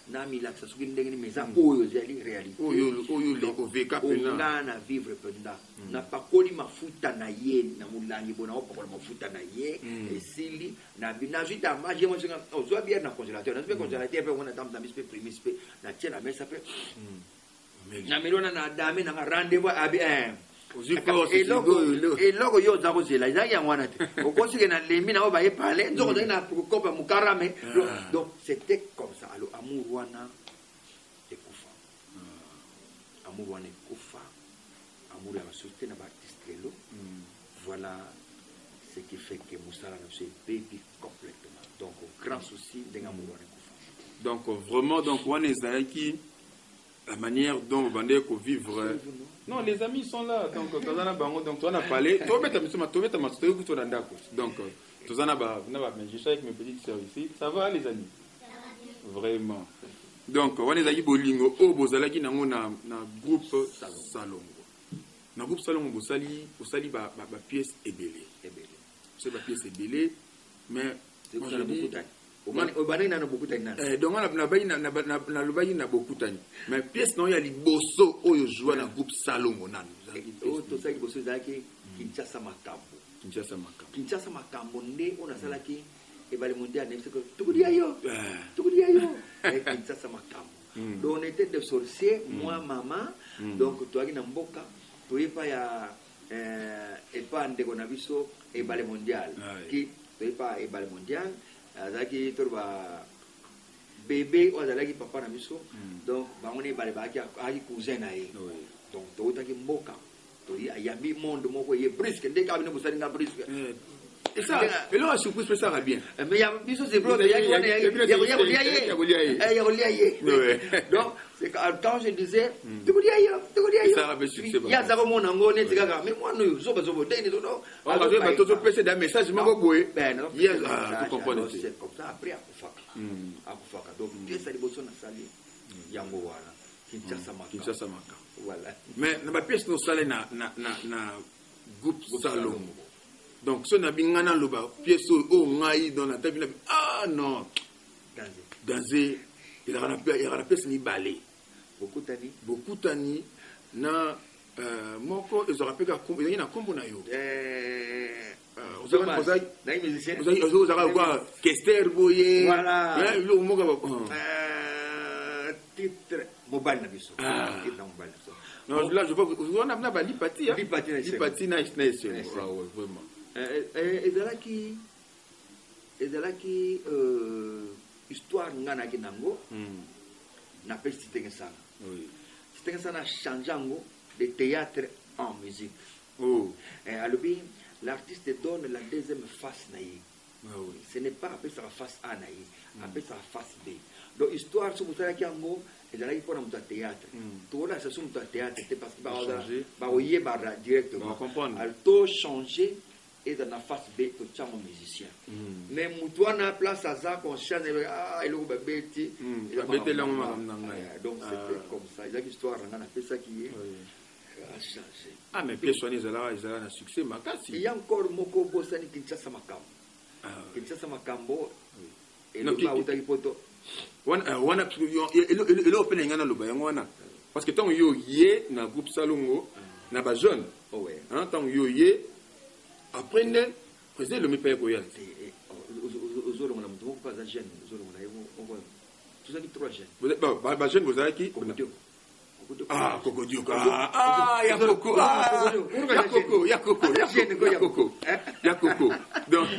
Speaker 1: na milaksa soki ndenge ni meza oyo zali réalité
Speaker 5: oyo le oveka
Speaker 1: pena na vivre penda na pakoli mafuta na ye na mulangi bona opakola mafuta na ye esili na binajita maji mo singa ozwa bien na congélateur na congélateur pe on attend dans mispe primis pe na tiena mesa pe na milona na dame na rendez-vous abi et logo yo zako zela izaki ya mwana te okosike na lembi na oba epale nzoko zaki na kopa mukarame donc c'était comme ça. Alors amour wana ekufa amour wana ekufa amour ya société na ba artiste lelo voilà ce qui fait que Moussala ne se baby complètement donc grand souci d'amour wana ekufa
Speaker 5: donc vraiment donc wana ezalaki la manière dont vous bandez qu'on vivre. Non, les amis sont là. Donc, tu en as parlé. Donc, je suis avec mes petites sœurs ici. Ça va, les amis? Vraiment. Donc, on est allé bolingo. Oh, bozalaki nango na groupe salon. Na groupe salon, bosali ba pièce ébélée. C'est ba pièce ébélée, mais
Speaker 1: moi je dis na beaucoup tani
Speaker 5: donc na lobayi na beaucoup tani mais pièce non ya liboso oyo joua na groupe salongo nanu
Speaker 1: to sa liboso zaki Kinshasa makambo nde ona salaki e bali mondial ne se ko tukudi ayo Kinshasa makambo donc on était des sorciers moi maman donc to aki na mboka to yepa ya e pa ndeko na biso e bali mondial ki to yepa e bali mondial azaki torba bébé o azalaki papa na biso donc bangoni bale baki aki cousin na ye donc to taki mboka to yambi monde moko ye brisque ndeka bino busali na brisque
Speaker 5: et ça et là surprise ça va bien
Speaker 1: mais ya biso c'est blo ya donc c'est quand je disais tu dis aïe
Speaker 5: ça avait succès
Speaker 1: ya za ko mona ngone tika mais moi no zo bazo deni to no
Speaker 5: on va dire bato pese da message moko boye hier tu comprends
Speaker 1: c'est comme ça après akufaka donc pièce liboso na sali yango wana Kinshasa maka voilà
Speaker 5: mais na ba pièce no sale na groupe salon donc ce na bingana loba pièce o ngai dans la table non danger il y a la pièce ni balé beaucoup tani na moko ezora peka kombo na kombo na yo ozaka quoi Kester boye
Speaker 1: voilà
Speaker 5: lo moka
Speaker 1: titre mobile na biso titre mobile na biso
Speaker 5: non là je vois on a ba lipati na vraiment
Speaker 1: ezalaki histoire ngana ki nango na pesi tengensana tengensana changeango de théâtre en musique alobi l'artiste donne la deuxième face na ye ce n'est pas après sa face A na ye après sa face B donc histoire so musalaki yango ezalaki mpona moto ya théâtre tokolakisa so moto ya théâtre te parce que bakoyebara directement to changer eza na face B totyango musicien mais motu wana place aza conscient eloko babeti donc c'était comme ça ezalaki histoire na nga napesaki ye achangé
Speaker 5: mais pièce wana ezala na succès makasi
Speaker 1: ya encore moko bosani Kinshasa makambo eloba utaki poto
Speaker 5: wana eloko mpe na nga naloba yango wana parce que ntango yo ye na groupe salongo na bajeune ntango yo ye après nde président elomi mpe ekoya
Speaker 1: ozolongola moto moko mpe aza jeune ozolongola ye tozalaki 3 jeune
Speaker 5: bajeune bozalaki Kokodioka. Ya Koko. Donc,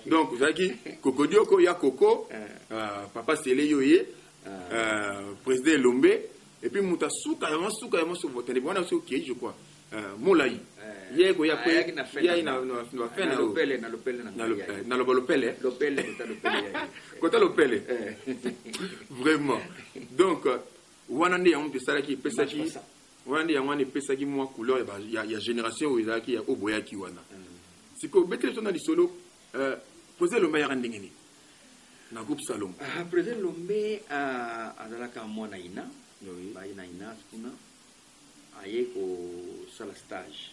Speaker 5: donc, Zaki, Kokodioko, ya Koko, Papa Sele Yoye, président Lombe, et puis Moutasuka, Yamasuka, voté. Bon, on a aussi je crois. Molaï. Yego ya pe ya ina no fe na lopele kota lopele vraiment donc wana ndi yango pesaki wana yango ni pesaki moi couleur ya génération où izaki ya oboyaki wana siko betele tona lisolo poser le meilleur ndingeni na groupe salon
Speaker 1: président Lombe azalaka mwana ina ba ina kuna aye ko sala stage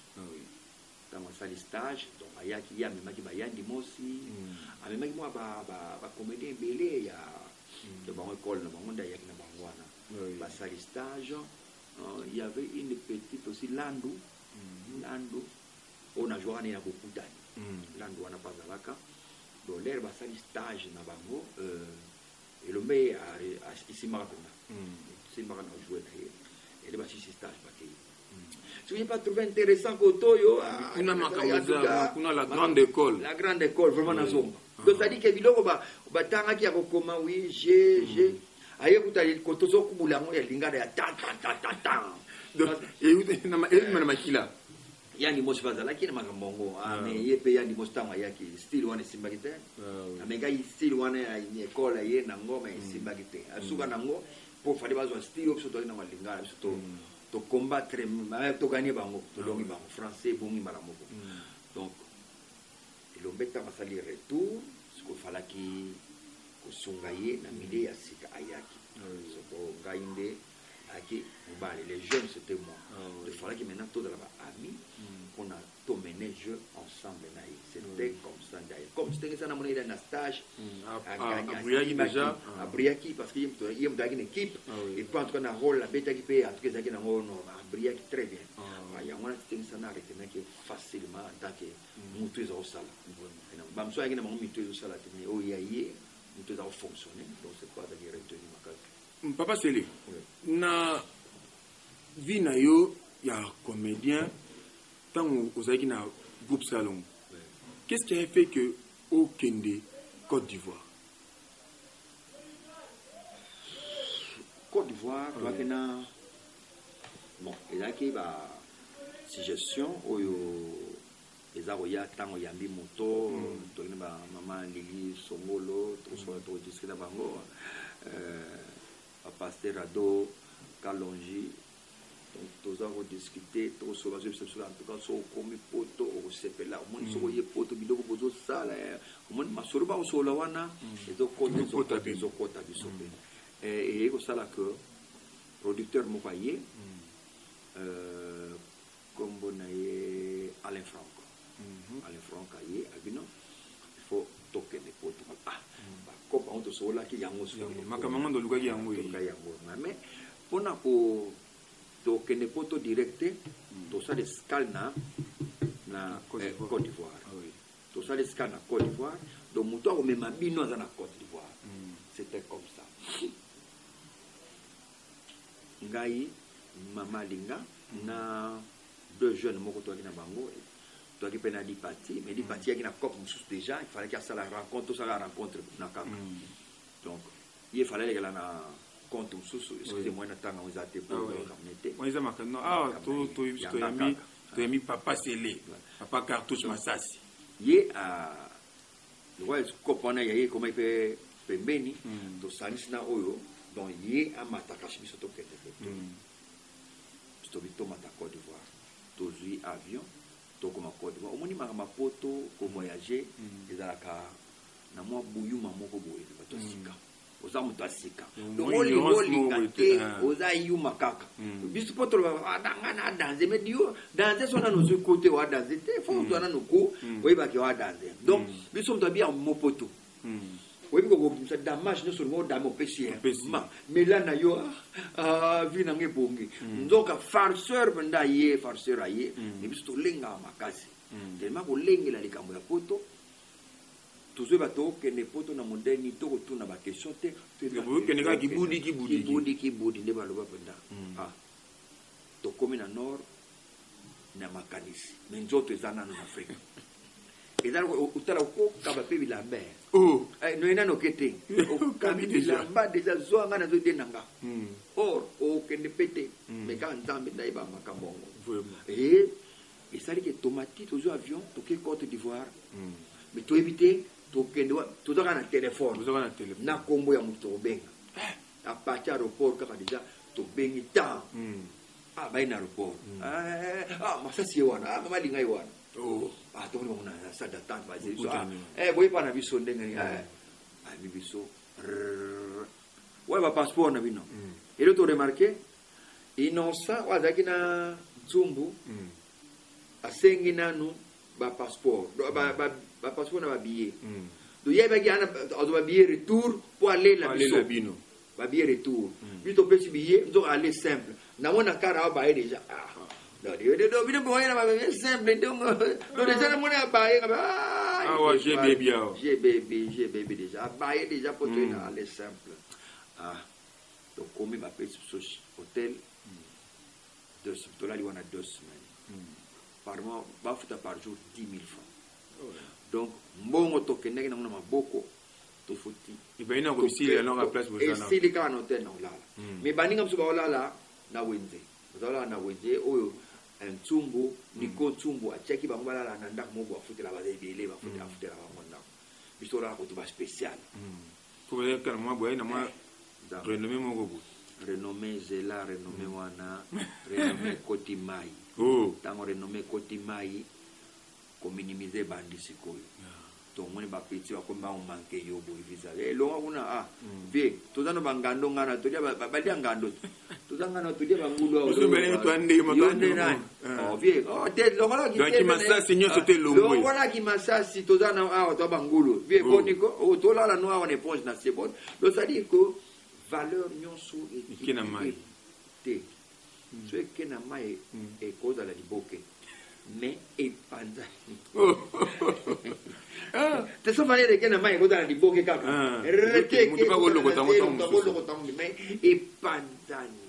Speaker 1: dans sala stage donc ayaki ya memaki bayandi mosi amemaki moi ba comédien belé ya de bon école na bango ndayaki na bango wana ba sala stage il y avait une petite aussi Landu on a joué na kokutani Landu wana pazalaka donc l'air ba sala stage na bango Elombe isimaka na jouer na ye et les stage paquet. Si vous n'avez pas trouvé intéressant Kotoyo,
Speaker 5: on a la grande école.
Speaker 1: La grande école, vraiment dans zone. Donc ça dit que biloko ba tanga ki akokoma oui, j'ai aye kutali kotozo kubulango ya lingara ya ta.
Speaker 5: Donc et na makila.
Speaker 1: Yani mosi bazala ki na makambo mais yepe yani mosi tanga yaki style wana simbakite. Amega style wana ya école ye na ngoma simbakite. Asuka nango pour faire des style surtout na malingara surtout to combattre to gagner bango to longi bango français bongi malamoko donc Elombe ta masali retour ce qu'il fallait ki ko sungaye na mide ya sika ayaki so ko gainde aki mobali les jeunes c'était moi il fallait que maintenant tout de la ami qu'on a tout mené jeu ensemble na c'était comme ça d'ailleurs comme c'était ça na monnaie dans stage
Speaker 5: à Briaki déjà
Speaker 1: à Briaki parce qu'il y a une équipe et puis en tout cas na rôle la bête qui peut en tout cas na rôle à Briaki très bien il y a moi c'était ça na retenir que facilement en tant que mutuez au sala bam so yaki na mutuez au sala mais oh yaye mutuez au fonctionner donc c'est pas de retenir ma
Speaker 5: Papa Sele na vie na yo ya comédien tant ozaki na groupe salon qu'est-ce qui a fait que au Kende Côte d'Ivoire
Speaker 1: toi kena bon ezaki ba suggestion oyo ezako ya tango yambi moto to ina ba mama Lili Songolo to discuter bango Pasteur Ado Kalonji donc tous avons discuté tous sur la en tout cas sur comme poto au sepela au monde sur ye poto biloko bozo sala au monde masoro ba so lawana ezo kota bisobe et au sala que producteur mokaye comme bonaye Alain Franck aye abino il faut toquer les potes comme on te tosolaki yango
Speaker 5: makambo ndo lukaki yango
Speaker 1: mais mpona ko tokende po to directe tosala escale na Côte d'Ivoire tosala escale na Côte d'Ivoire donc moto akomema bino aza na Côte d'Ivoire c'était comme ça ngai mama linga na deux jeunes moko toaki na bango toaki mpe na Dipati mais Dipati yaki na COP mosusu déjà il fallait qu'il asala rencontre tosala rencontre na kaka donc ye fallait lekela na compte mosusu excusez-moi na tanga oza te po kamete
Speaker 5: oza makano toyemi papa sele papa cartouche masasi
Speaker 1: ye lokwa COP wana yaye koma mpe pembeni tosanisi na oyo donc ye amataka si biso tokende tobi tomata Côte d'Ivoire tozwi avion tokoma Côte d'Ivoire omoni makambo poto kovoyage ezalaka na mwa buyuma moko boye bato sika oza moto asika donc olinga te oza yuma kaka biso po toloba adangana adanse mais dio danse so nano ozwi kote oadanse te fo moto anano ko oyebaki oadanse donc biso moto abi ya mopoto oyebi kokobimisa damage nyonso olingo odame opesi mais la na yo vi nango ebongi nzoka farceur mpenza aye farceur aye mais biso tolengaka makasi tellement kolengela likambo ya poto tozoyeba tokende poto na moderne tokotuna baquestion te kibudi nde baloba mpenza tokomi na nord na makanisi mais nzoto eza nano na afrika ezala utala okokaba mpe bilamba noyena noke te okabi bilamba deja zwanga na zode nanga or okende mpe te mais kaka nzambe ndayeba makambo yango esali ke tomati tozwi avion toke Côte d'Ivoire mais toyebi te tokende tozaka na telefone na kombo ya moto tokobenga apati aéroport kaka deja tobengi temps bayi na aéroport masasi ye wana mama linga ye wana tokoni bango na salle d'attente bazeli biso boye mpa na biso ndenge abi biso oyo bapasseport na bino elo toremarke innocent oyo azalaki na nzumbu asengi nanu bapasseport bapasseport na babillet toyebaki azo babillet retour po alela biso babillet retour biso topesi billet nzoka ale simple namona kara awa baye deja bino boyena babillet simple donc deja namona abaye gbb deja abaye deja po toyena ale simple tokomi bapesi biso hotel tolali wana 2 semaines par mois bafuta par jour 10 000 francs donc mbongo tokendaki nango na maboko tofuti esili kaka na hotel na olala mais baninga mosusu baolala na wenze bazolala na wenze oyo ntsumbu niko ntsumbu atiaki bango balala na ndako moko bafutela baza ebele afutela bango ndako biso olala koto baspécial
Speaker 5: renommé moko boye
Speaker 1: renommé zela renommé wana renommé koti mai ntango renommé koti mai kominimize bandi sikoyo tomoni bapeti bakomi baomanke yo boye visage elonga kuna vie toza no bangando ngana tolia balia ngando toza ngana tolia bangulu longolaki masasi toza na awa toa bangulu vie boniko tolala no awa na éponge na sebon losali ko valeur nyonso
Speaker 5: ekena mai
Speaker 1: te so ekena mai ekozala liboke mais epanzani te so valeur ekena mai ekozala liboke kaka mais epanzani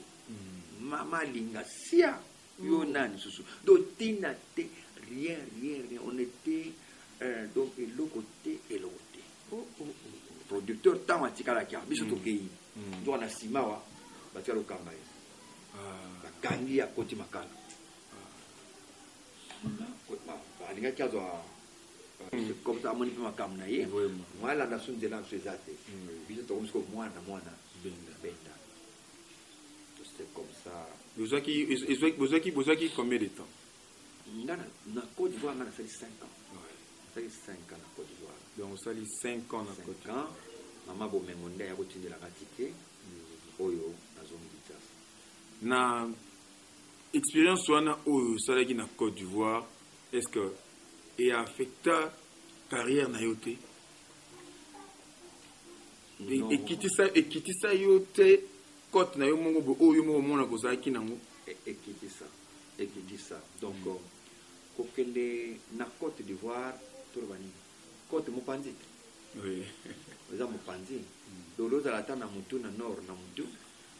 Speaker 1: mama linga sia yo nani susu do tina te rien on était donc eloko te producteur tant atikalaki biso tokei to na simawa batia lokamba ye bakangi ya koti makala balingaki azwa comme ça amoni mpe makambo na ye mwalanda so nzela biso eza te biso tokomi siko mwana benda c'est comme ça
Speaker 5: bozwaki combien de temps
Speaker 1: nga na Côte d'Ivoire nga nasali 5 ans nasali 5 ans na Côte d'Ivoire
Speaker 5: donc osali 5 ans na Côte d'Ivoire
Speaker 1: mama bomengo nde yakotindelaka tike oyo nazongi Kinshasa
Speaker 5: na expérience wana oyo osalaki na Côte d'Ivoire est-ce que eaffecta carrière na yo te ekitisa yo te kote na yo mongo bo oyo mo mona kozalaki nango
Speaker 1: ekitisa donc kokende na Côte d'Ivoire tolobani Côte mopanzi
Speaker 5: oui
Speaker 1: oza mopanzi donc ozala ata na mutu na nord na mutu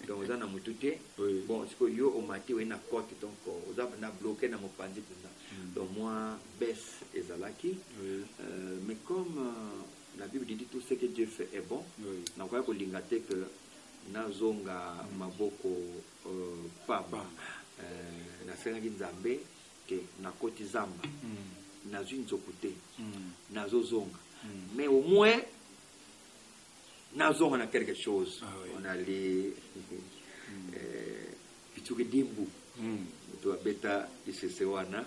Speaker 1: donc oza na mutu te bon siko yo omati oye na Côte donc oza na bloqué na mopanzi mpenza donc moi baisse ezalaki mais comme la Bible dit tout ce que Dieu fait est bon nakoya kolinga te que nazonga maboko pamba nasengaki nzambe ke nakoti zamba nazwi nzoku te nazozonga mais au moins nazonga na quelque chose on allait pituke dimbu to abeta isese wana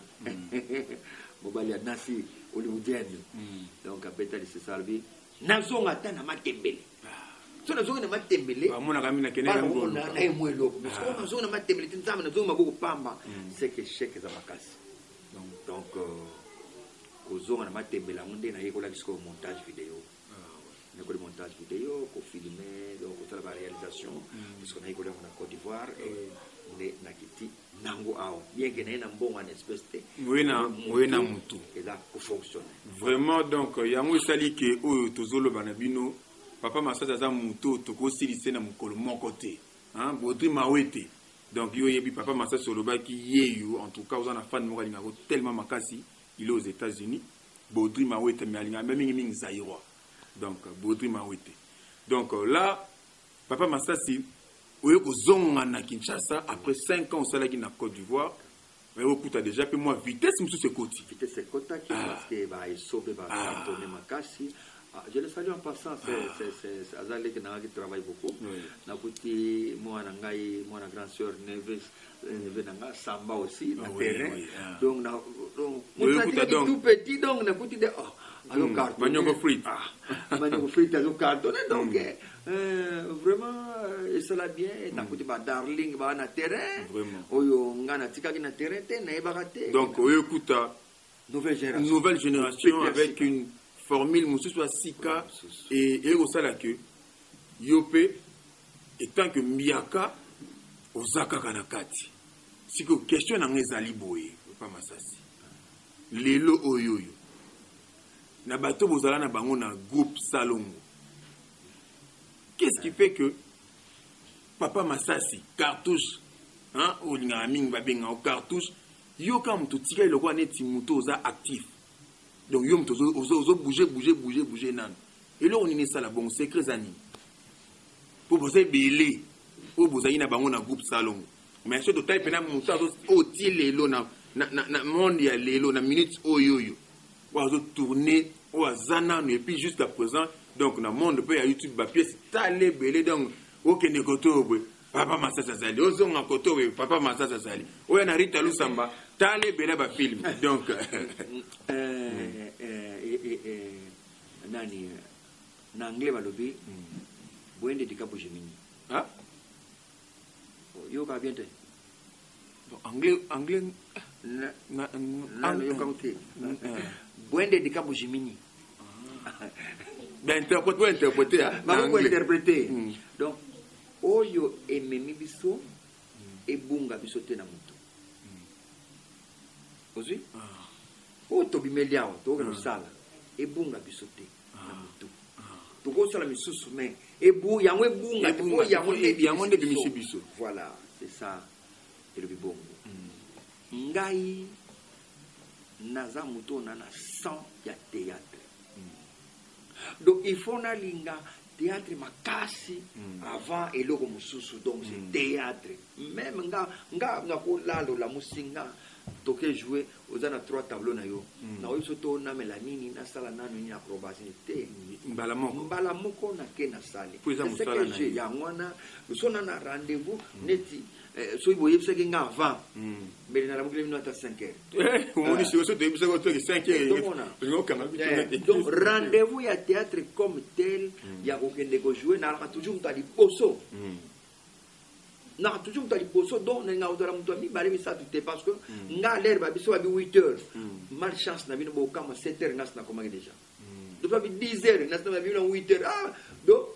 Speaker 1: mobali anasi hollywoodienne donc abeta isese albi nazonga ta na matembele so nazonga na matembele
Speaker 5: amona kamina kenela ngolo
Speaker 1: na emwelo mais so nazonga na matembele tinzama nazonga maboko pamba c'est que chèque za makasi donc kozonga na matembele ngunde na yekola kisko montage vidéo le montage vidéo, pour filmer, donc pour faire la réalisation, parce qu'on a écouté en Côte d'Ivoire et on est nakiti nango ao. Bien que n'ayez un bon en espèce de.
Speaker 5: Oui na mutu.
Speaker 1: Et là, pour fonctionner.
Speaker 5: Vraiment donc yango sali ke oyo tozolo banabino papa masasa za mutu toko silise na mukolo moko te. Hein, Baudry Mawete. Donc yo yebi papa masasa soloba ki yeyo en tout cas on a fan mo kalinga ko tellement makasi, il est aux États-Unis. Baudry Mawete mais alinga même mingi zairo. Donc Baudry Mawete. Donc là papa Masasi oyo ko zonga na Kinshasa après 5 ans au salagi na Côte d'Ivoire. Mais okuta déjà que moi vitesse musu se koti.
Speaker 1: Vitesse se kota qui parce que ba isobe ba tourner makasi. Je le salue en passant, c'est Azalé qui travaille beaucoup. Na kuti moi na ngai moi na grande sœur Neves nanga Samba aussi na terrain. Donc tout petit donc na kuti de alors carton
Speaker 5: maniogo frites
Speaker 1: maniogo frites alors carton donc vraiment cela bien na kuti ba darling ba na terrain oyo ngana tikaki na terrain te na ebakate.
Speaker 5: Donc oyo kuta nouvelle génération avec une formule musu soit sika et au sala que yope étant que miaka ozaka kanakati siko question na ngezali boye pa Masasi lelo oyoyo na bato bozala na bango na groupe Salongo. Qu'est-ce qui fait que papa Masasi cartouche hein olinga mingi babenga o cartouche yo kam to tika le kwa neti muto oza actif. Donc yo mto ozo bouger nan. Et là on est ça la bon secret zani. Pour bosser belé pour bosser na bango na groupe Salongo. Mais ce total pena muto o ti lelo na monde ya lelo na minute oyoyo. Ozo tourner o azana et puis jusqu'à présent donc na monde peut ya YouTube ba pièce talé belé donc OK ne koto papa Masasa zali ozo nga koto papa Masasa zali oya na Rita Lusamba talé belé ba film donc
Speaker 1: nani na anglais balobi boende dikapo jemini
Speaker 5: ah
Speaker 1: yo ka bien te
Speaker 5: anglais
Speaker 1: na yo ka uti boende dikapo jemini
Speaker 5: interpréter
Speaker 1: interpréter donc oyo ememi biso ebunga biso te na mutu ozwi o to bimeliao to ke sala ebunga biso te na mutu to ko sala misusu mais ebu yango ebunga to yango
Speaker 5: nde bimisi biso
Speaker 1: voilà c'est ça et le bibongo ngai naza mutu na sang ya théâtre donc il faut na linga théâtre makasi avant eloko mususu donc c'est théâtre même nga ko lalo la musinga toke jouer aux ana 3 tableaux na yo na oyo soto na melanini na sala nanu ni acrobatie te mbala moko na ke na sali c'est que j'ai ya ngwana so na rendez-vous neti so iboye seke nga avant mais na la mokile mino ata 5 heures
Speaker 5: on dit so de bisa ko 5 heures
Speaker 1: donc rendez-vous ya théâtre comme tel ya ko kende ko jouer na toujours ta liposo na toujours ta liposo donc nga odora muto mi bale mi sa tout parce que nga l'air ba biso ba 8 heures malchance na bino bo kama 7 heures ngas na komaki déjà depuis 10 heures ngas na bino 8 heures donc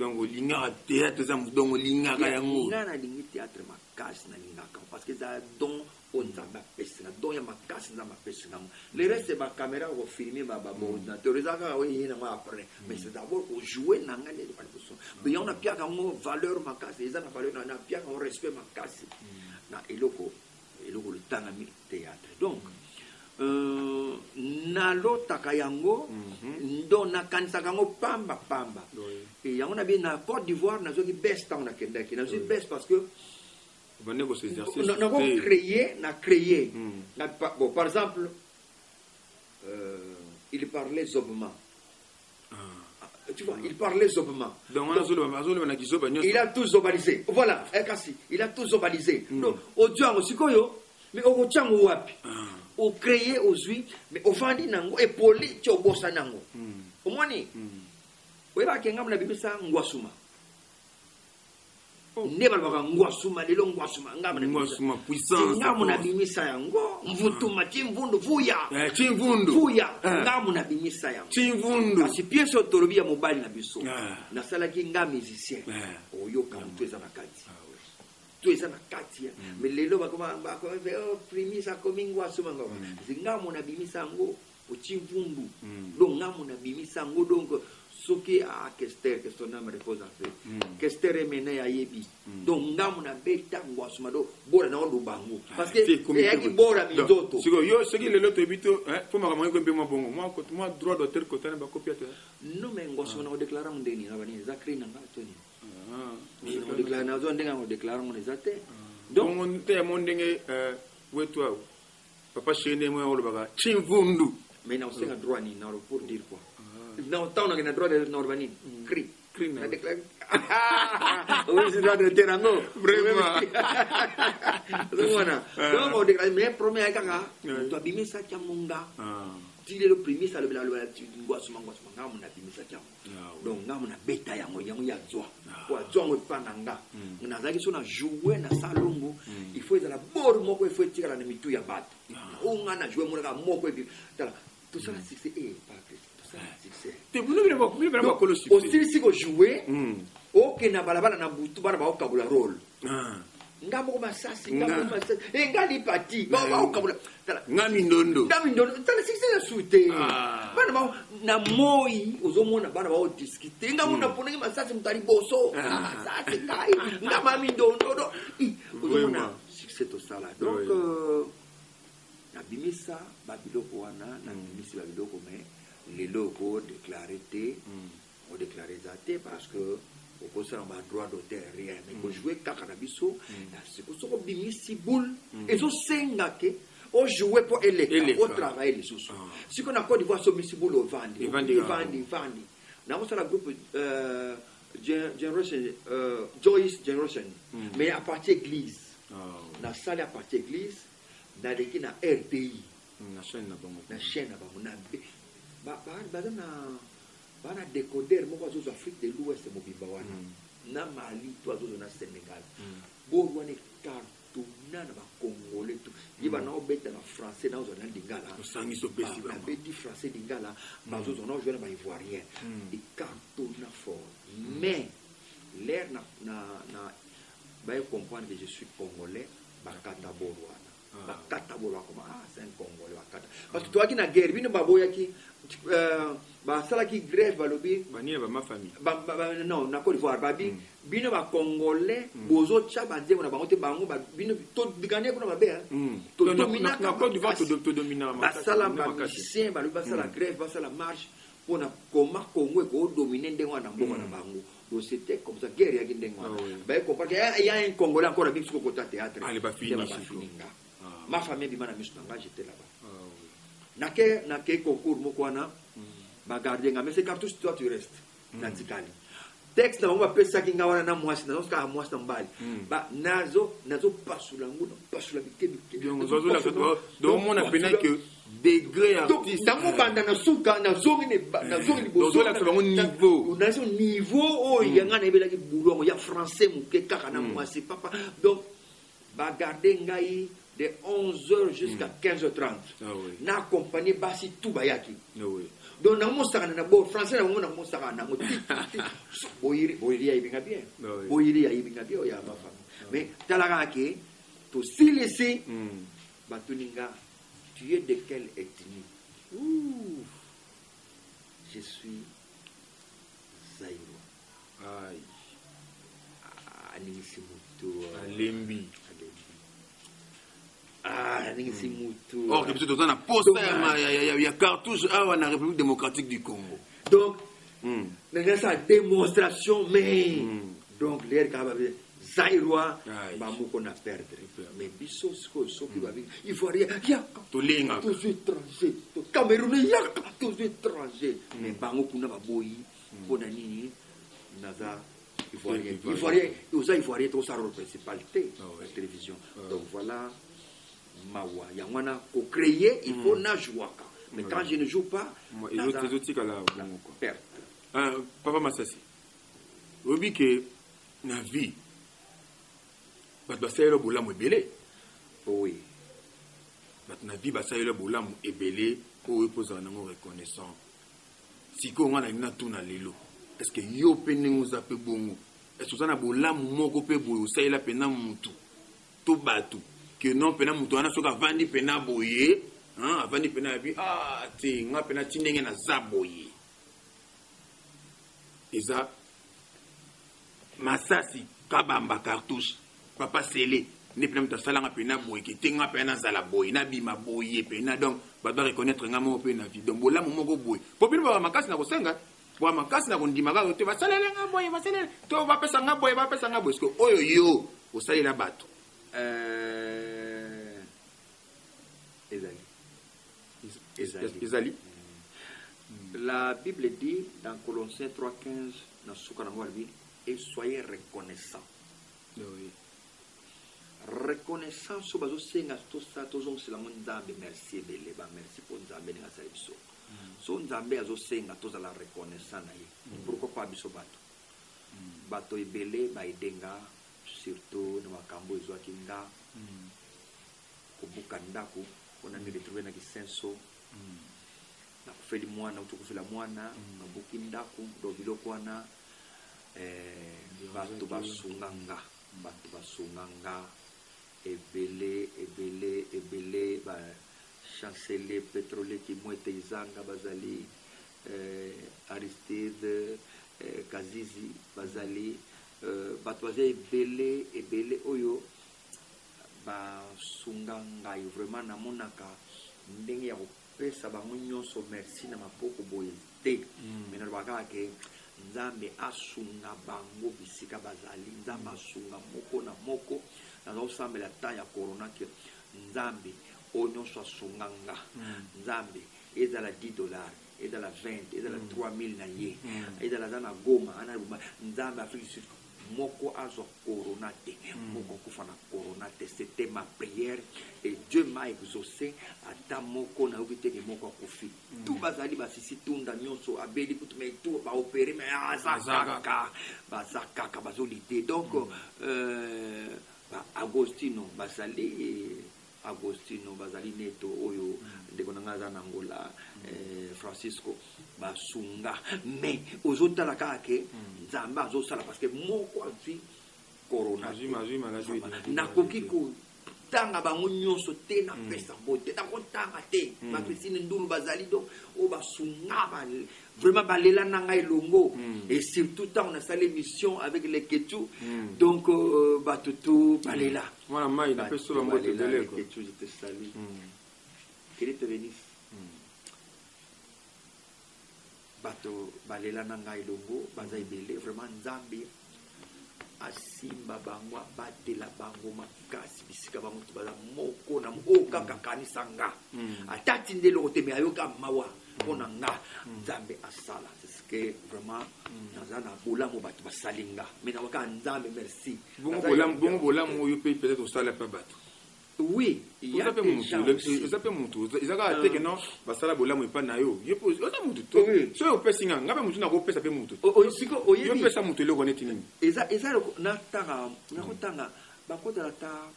Speaker 5: donc olinga théâtre ça donc olinga yango
Speaker 1: nga na lingi théâtre makasi na lingaka parce que ça don on zamba pesa don ya makasi na mapesa na le reste ba caméra au filmer ba ordinateur ça ka oui na après mais c'est d'abord au jouer na nga les pas besoin mais on a pia ka mo valeur makasi ça na valeur na pia ka respect makasi na eloko le tanga mi théâtre donc nalotaka yango ndo nakanisaka yango pamba et yango na bien na Côte d'Ivoire nazoki best ntango nakendaki nazoki best parce que na créé bon, par exemple il parlait zobement tu vois, il parlait zobement. Il a tout zobalisé. Voilà, il a tout zobalisé. Donc, au diango sikoyo, mais au diango wapi. Au créé aux huit, mais au fandi nango et poli tu au bossa nango. Au moni. Oui, bah kenga mna bibisa ngwasuma. Neba baka ngwasuma lelo ngwasuma ngama
Speaker 5: ngwasuma puissance.
Speaker 1: Ngama na bimisa yango mvutuma chimvundu vuya.
Speaker 5: Chimvundu.
Speaker 1: Vuya. Ngama na bimisa yango.
Speaker 5: Chimvundu.
Speaker 1: Kasi pièce autorobi ya mobile na biso. Na sala ki nga musicien. Oyo ka mtu eza na kati. Tu es na kati. Mais lelo bakoma primisa komingwa suma ngoma. Ngama na bimisa yango o chimvundu. Donc ngama na bimisa yango donc soki a Kester que son âme repose en paix. Kester est mené à Yebi. Donc ngamuna beta ngwasuma do bora na ndo bango. Parce que yaki bora bizoto.
Speaker 5: Siko yo soki le loto bito faut ma ko mpe mo bongo. Moi droit d'auteur ko tana ba copiateur.
Speaker 1: Non mais ngwasuma na déclarer mon deni na bani zakri na ngatoni. Mais on déclare na zo ndenga on déclare mon ezate.
Speaker 5: Donc on te mon ndenge wetwa. Papa chene mo o baka chimvundu.
Speaker 1: Mais na osenga droit ni na pour dire quoi. Non, tant qu'on a droit de Norvani. Cri. La déclare. Oui, c'est droit de Terrango.
Speaker 5: Vraiment.
Speaker 1: Donc, on déclare, mais premier à Gaga, tu as bimé ça Kiamunga. Tu es le premier, ça le bel à tu dois se manquer, on a bimé ça Kiamunga. Donc, on a bêta yango, yango ya joie. Quoi, joie, on pas nanga. On a zaki son a joué na salongo. Il faut être à la bord, moko, il faut tirer la nemitou ya bat. On a joué, mon gars, moko, et puis, tout ça, c'est pas aussi si vous jouez ok na balabala na butu bana ba okabula role ngambo masasi ngali pati ba okabula
Speaker 5: ngami ndondo
Speaker 1: tala sisi la sute bana ba na moi ozomona bana ba discuter ngambo na ponenge masasi mutari boso masasi kai ngama mindondo ozomona succès to sala donc na bimisa babiloko wana na bimisi babiloko mais les locaux déclarés ou déclarés athées parce que au conseil on a droit d'auteur rien mais pour jouer kakanabiso c'est pour ça qu'on bimisi boule et so sengake au jouer pour électer au travail les sous si qu'on a Côte d'Ivoire so bimisi boule au vandi na on la groupe Generation Joyce Generation mais à partir église na salle à partir église na deki na RTI
Speaker 5: na chaîne na bango
Speaker 1: na bana décoder moko azozo Afrique de l'Ouest mobimba wana na Mali to azozo na Sénégal bo wana cartona na ba congolais to yiba na obeta na français na ozo na lingala
Speaker 5: sangi so pesi ba
Speaker 1: beti français lingala bazozo na ozo na ba ivoirien et cartona fort mais l'air na ba comprendre que je suis congolais ba kata borwana bakata bolo comme c'est un congolais bakata parce que toi qui na guerre bino baboya ki basala ki grève balobi
Speaker 5: bani ba ma famille
Speaker 1: non na Côte d'Ivoire babi bino ba congolais bozo cha banze na bango te bango bino to bigane kuna babe
Speaker 5: to domina na Côte d'Ivoire to domina
Speaker 1: basala musicien balobi basala grève basala marche pona koma Congo ko dominer ndengo na mbongo na bango. Donc c'était comme ça guerre ya ndengo ba comprendre qu'il y a un congolais encore avec ce côté théâtre
Speaker 5: allez ba fini
Speaker 1: ma famille bimana misnanga j'étais là-bas na ke concours mokwana ba garder nga mais c'est cartouche toi tu restes na tikali texte na on va pesa kinga wana na mwasi na zoska mwasi na mbali ba nazo pasula nguno pasula bikebi
Speaker 5: donc zozo la donc mon appena que degré artiste
Speaker 1: donc banda na suka na zongi
Speaker 5: bozo la selon niveau
Speaker 1: na son niveau o yanga na ebela ki boulongo ya français muke kaka na mwasi papa donc ba garder ngai de 11h jusqu'à 15h30. Na accompagné basi tout bayaki. donc na mo saka na bo français na mo na mo saka na mo boyiri ya ibinga bien boyiri ya ibinga bien ya ba femme mais talaka ke to si laisser batuninga tu es de quelle ethnie? Je suis Zaïrois.
Speaker 5: Aïe.
Speaker 1: Aningisi mutu.
Speaker 5: Alembi.
Speaker 1: Aningisi mutu.
Speaker 5: Or, que tu as poste, il y a cartouche à la République démocratique du Congo.
Speaker 1: Donc, sa démonstration, mais donc, l'air capable Zaïrois, qu'on a perdre. Mais biso, il faut rien. Tous étrangers. Camerounais, tous étrangers. Mais bango kuna baboyi, kuna nini, naza. Il faut rien. Il faut rien. Tout ça rôle principal la télévision. Donc voilà, mawa. Yangwana pour créer, il faut na jouer. Mais quand je ne joue pas,
Speaker 5: les autres là,
Speaker 1: perte.
Speaker 5: Papa Massassi. Obi que na vie. Basayelo bolamu ebele.
Speaker 1: Oui.
Speaker 5: Na vie basayelo bolamu ebele pour poser un reconnaissant. Si ko ngana na tuna lelo. Est-ce que yo pene ngozape bongo? Est-ce que ça bolamu moko pe boyo sayela pena mutu. To batu que non pena mutu ana soka vandi pena boye, hein, vandi pena bi te nga pena tinenge na zaboye. Eza Masasi kabamba cartouche papa sele ne pena mutu salanga pena boye ki tenga pena zala boye na bima boye pena donc ba doit reconnaître nga mo pena vie donc bolamu moko boye popile ba makasi na kosenga wa makasi na kondimaka te basalela nga boye basalela to bapesa nga boye est-ce que oyo yo osalela bato Ezali.
Speaker 1: La Bible dit dans Colossiens 3:15 dans Soukanangwalbi, et soyez reconnaissants.
Speaker 5: Oui.
Speaker 1: Reconnaissance sur bazo senga to sa to zong sila nzambe merci bele ba merci pour nzambe nga sa biso. So nzambe azo senga to za la reconnaissance na ye. Pourquoi pas biso bato? Bato ebele ba idenga surtout na makambo ezo akinga. Kubuka ndako on a mis retrouver na kisenso. Na kufeli mwana utukufela mwana na buki ndako do biloko wana bato basunganga ebele ba chancelier pétrolier qui moite izanga bazali Aristide Kazizi bazali bato baza ebele oyo basunganga vraiment namonaka ndenge ya kopesa bango nyonso merci na mapoko boye te mais nalobaka ke nzambe asunga bango bisika bazali nzambe asunga moko na moko nazosambela temps ya corona ke nzambe oyo nyonso asunganga nzambe ezala $10 ezala 20 ezala 3000 na ye ezala za na Goma ana nzambe Afrique du Sud moko azo corona te moko kufa na corona te. C'était ma prière et Dieu m'a exaucé ata moko na okite ke moko akufi tout bazali basisi tunda nyonso abeli kutu me tout ba opérer mais bazaka bazolite donc Agostino bazali neto oyo ndeko nanga za Angola Francisco basunga mais ozotala kake nzambe azosala parce que moko azwi corona nakoki kotanga bango nyonso te na pesa bote nakotanga te bakrisine ndulu bazali donc o basunga vraiment balela nanga elongo et surtout tant on a salé mission avec les Ketu donc batutu balela
Speaker 5: voilà mai na peso la moto de l'éco
Speaker 1: Ketu je te salue qu'il te bénisse bato balela nanga elongo baza ebele vraiment nzambe asimba bango abatela bango makasi bisika bango to baza moko na kaka kanisanga atati ndelo te me ayoka mawa pona nga nzambe asala c'est ce que vraiment naza na bolamu bato basalinga mais na waka nzambe merci
Speaker 5: bongo bolamu oyo peut-être osala pa bato.
Speaker 1: Oui, il y a des gens aussi.
Speaker 5: Ils appellent Moutou. Ils ont dit que non, basala bolamu epa na yo. Yo pose, oza Moutou. So yo pesi nga, ngabe Moutou na ko pesa pe Moutou. Yo pesa Moutou le connaît nini.
Speaker 1: Eza na tanga, na kotanga, ba kota ta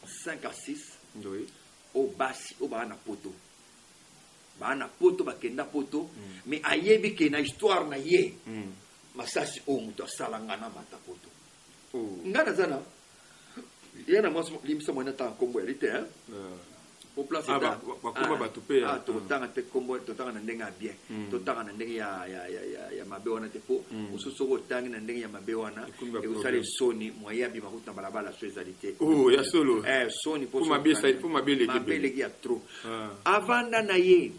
Speaker 1: 5 à 6.
Speaker 5: Oui.
Speaker 1: Au basi, au ba na poto. bana poto bakenda poto mais ayebi ke na histoire na ye masasi o muto asalanga na mata poto ngana zana yana mwa limisa mwana ta kombo elite hein au place
Speaker 5: ba komba batupe
Speaker 1: to tanga te kombo to tanga na ndenga bien to tanga na ndenga ya mabe wana te po ususu ko tanga na ndenga ya mabe wana e usale soni moya bi makuta balabala socialité
Speaker 5: ya solo
Speaker 1: soni po
Speaker 5: mabe
Speaker 1: legi ya trop avanda na ye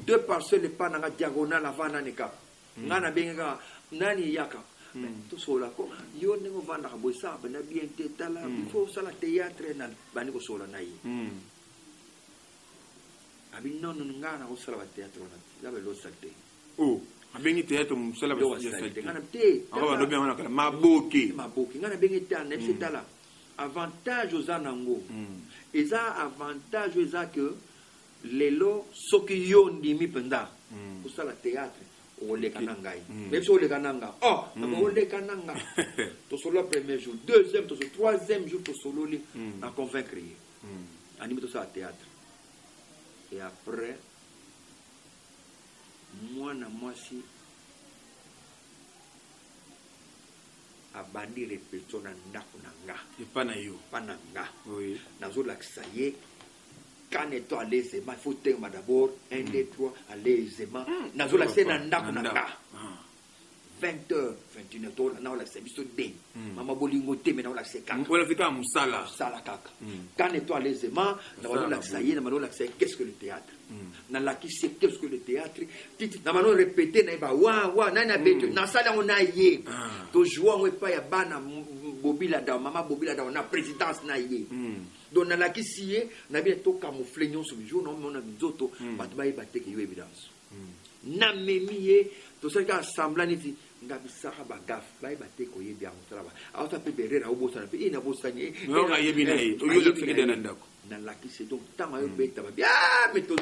Speaker 1: deux parcelles pas na diagonale avanda ne ka ngana benga nani yaka to sola ko yo ne mo vanda ka boisa ba na bien te tala il faut sala théâtre na bani ko sola na yi abi non ngana ko sala théâtre na la be lo salte
Speaker 5: abengi théâtre mo sala ba salte
Speaker 1: ngana te
Speaker 5: aba no bien ngana maboki
Speaker 1: ngana bengi te na c'est tala avantage aux anango eza avantage eza que lelo soki yo ndimi penda ko sala théâtre ole kanangai même si ole kananga ole kananga to solo premier jour deuxième to troisième jour to solo li na convaincre anime to ça théâtre et après moi si abandi répétition na ndako nanga
Speaker 5: et pas na yo
Speaker 1: pananga
Speaker 5: oui
Speaker 1: nazo laksa ye quand est à l'aisément, il faut tenir d'abord 1, 2, 3, à l'aisément. Nous avons laissé dans Naka 20h, 21h, nous avons laissé des Maman Bolingo, mais nous avons laissé Kaka.
Speaker 5: Nous avons laissé Moussala.
Speaker 1: Sala Kaka. Quand est à l'aisément, nous avons laissé qu'est-ce que le théâtre. Nous avons laissé qu'est-ce que le théâtre. Nous avons répété, nous avons dit, to jouer, on pas ya bana Bobila da Maman Bobila da on a présidence na yé. Donc na la kisiye na bien to camoufler nyon sur jour non on a bizoto batbaye bateke yo évidence na memiye to ça ka semblant niti ngabisaka bagaf baye bateko ye bien mutala ba auta pe berera obosa na pe ina bosanye
Speaker 5: non na yebi na ye to yo le fike de ndako
Speaker 1: na la kisiye donc tama yo beta ba bien mais to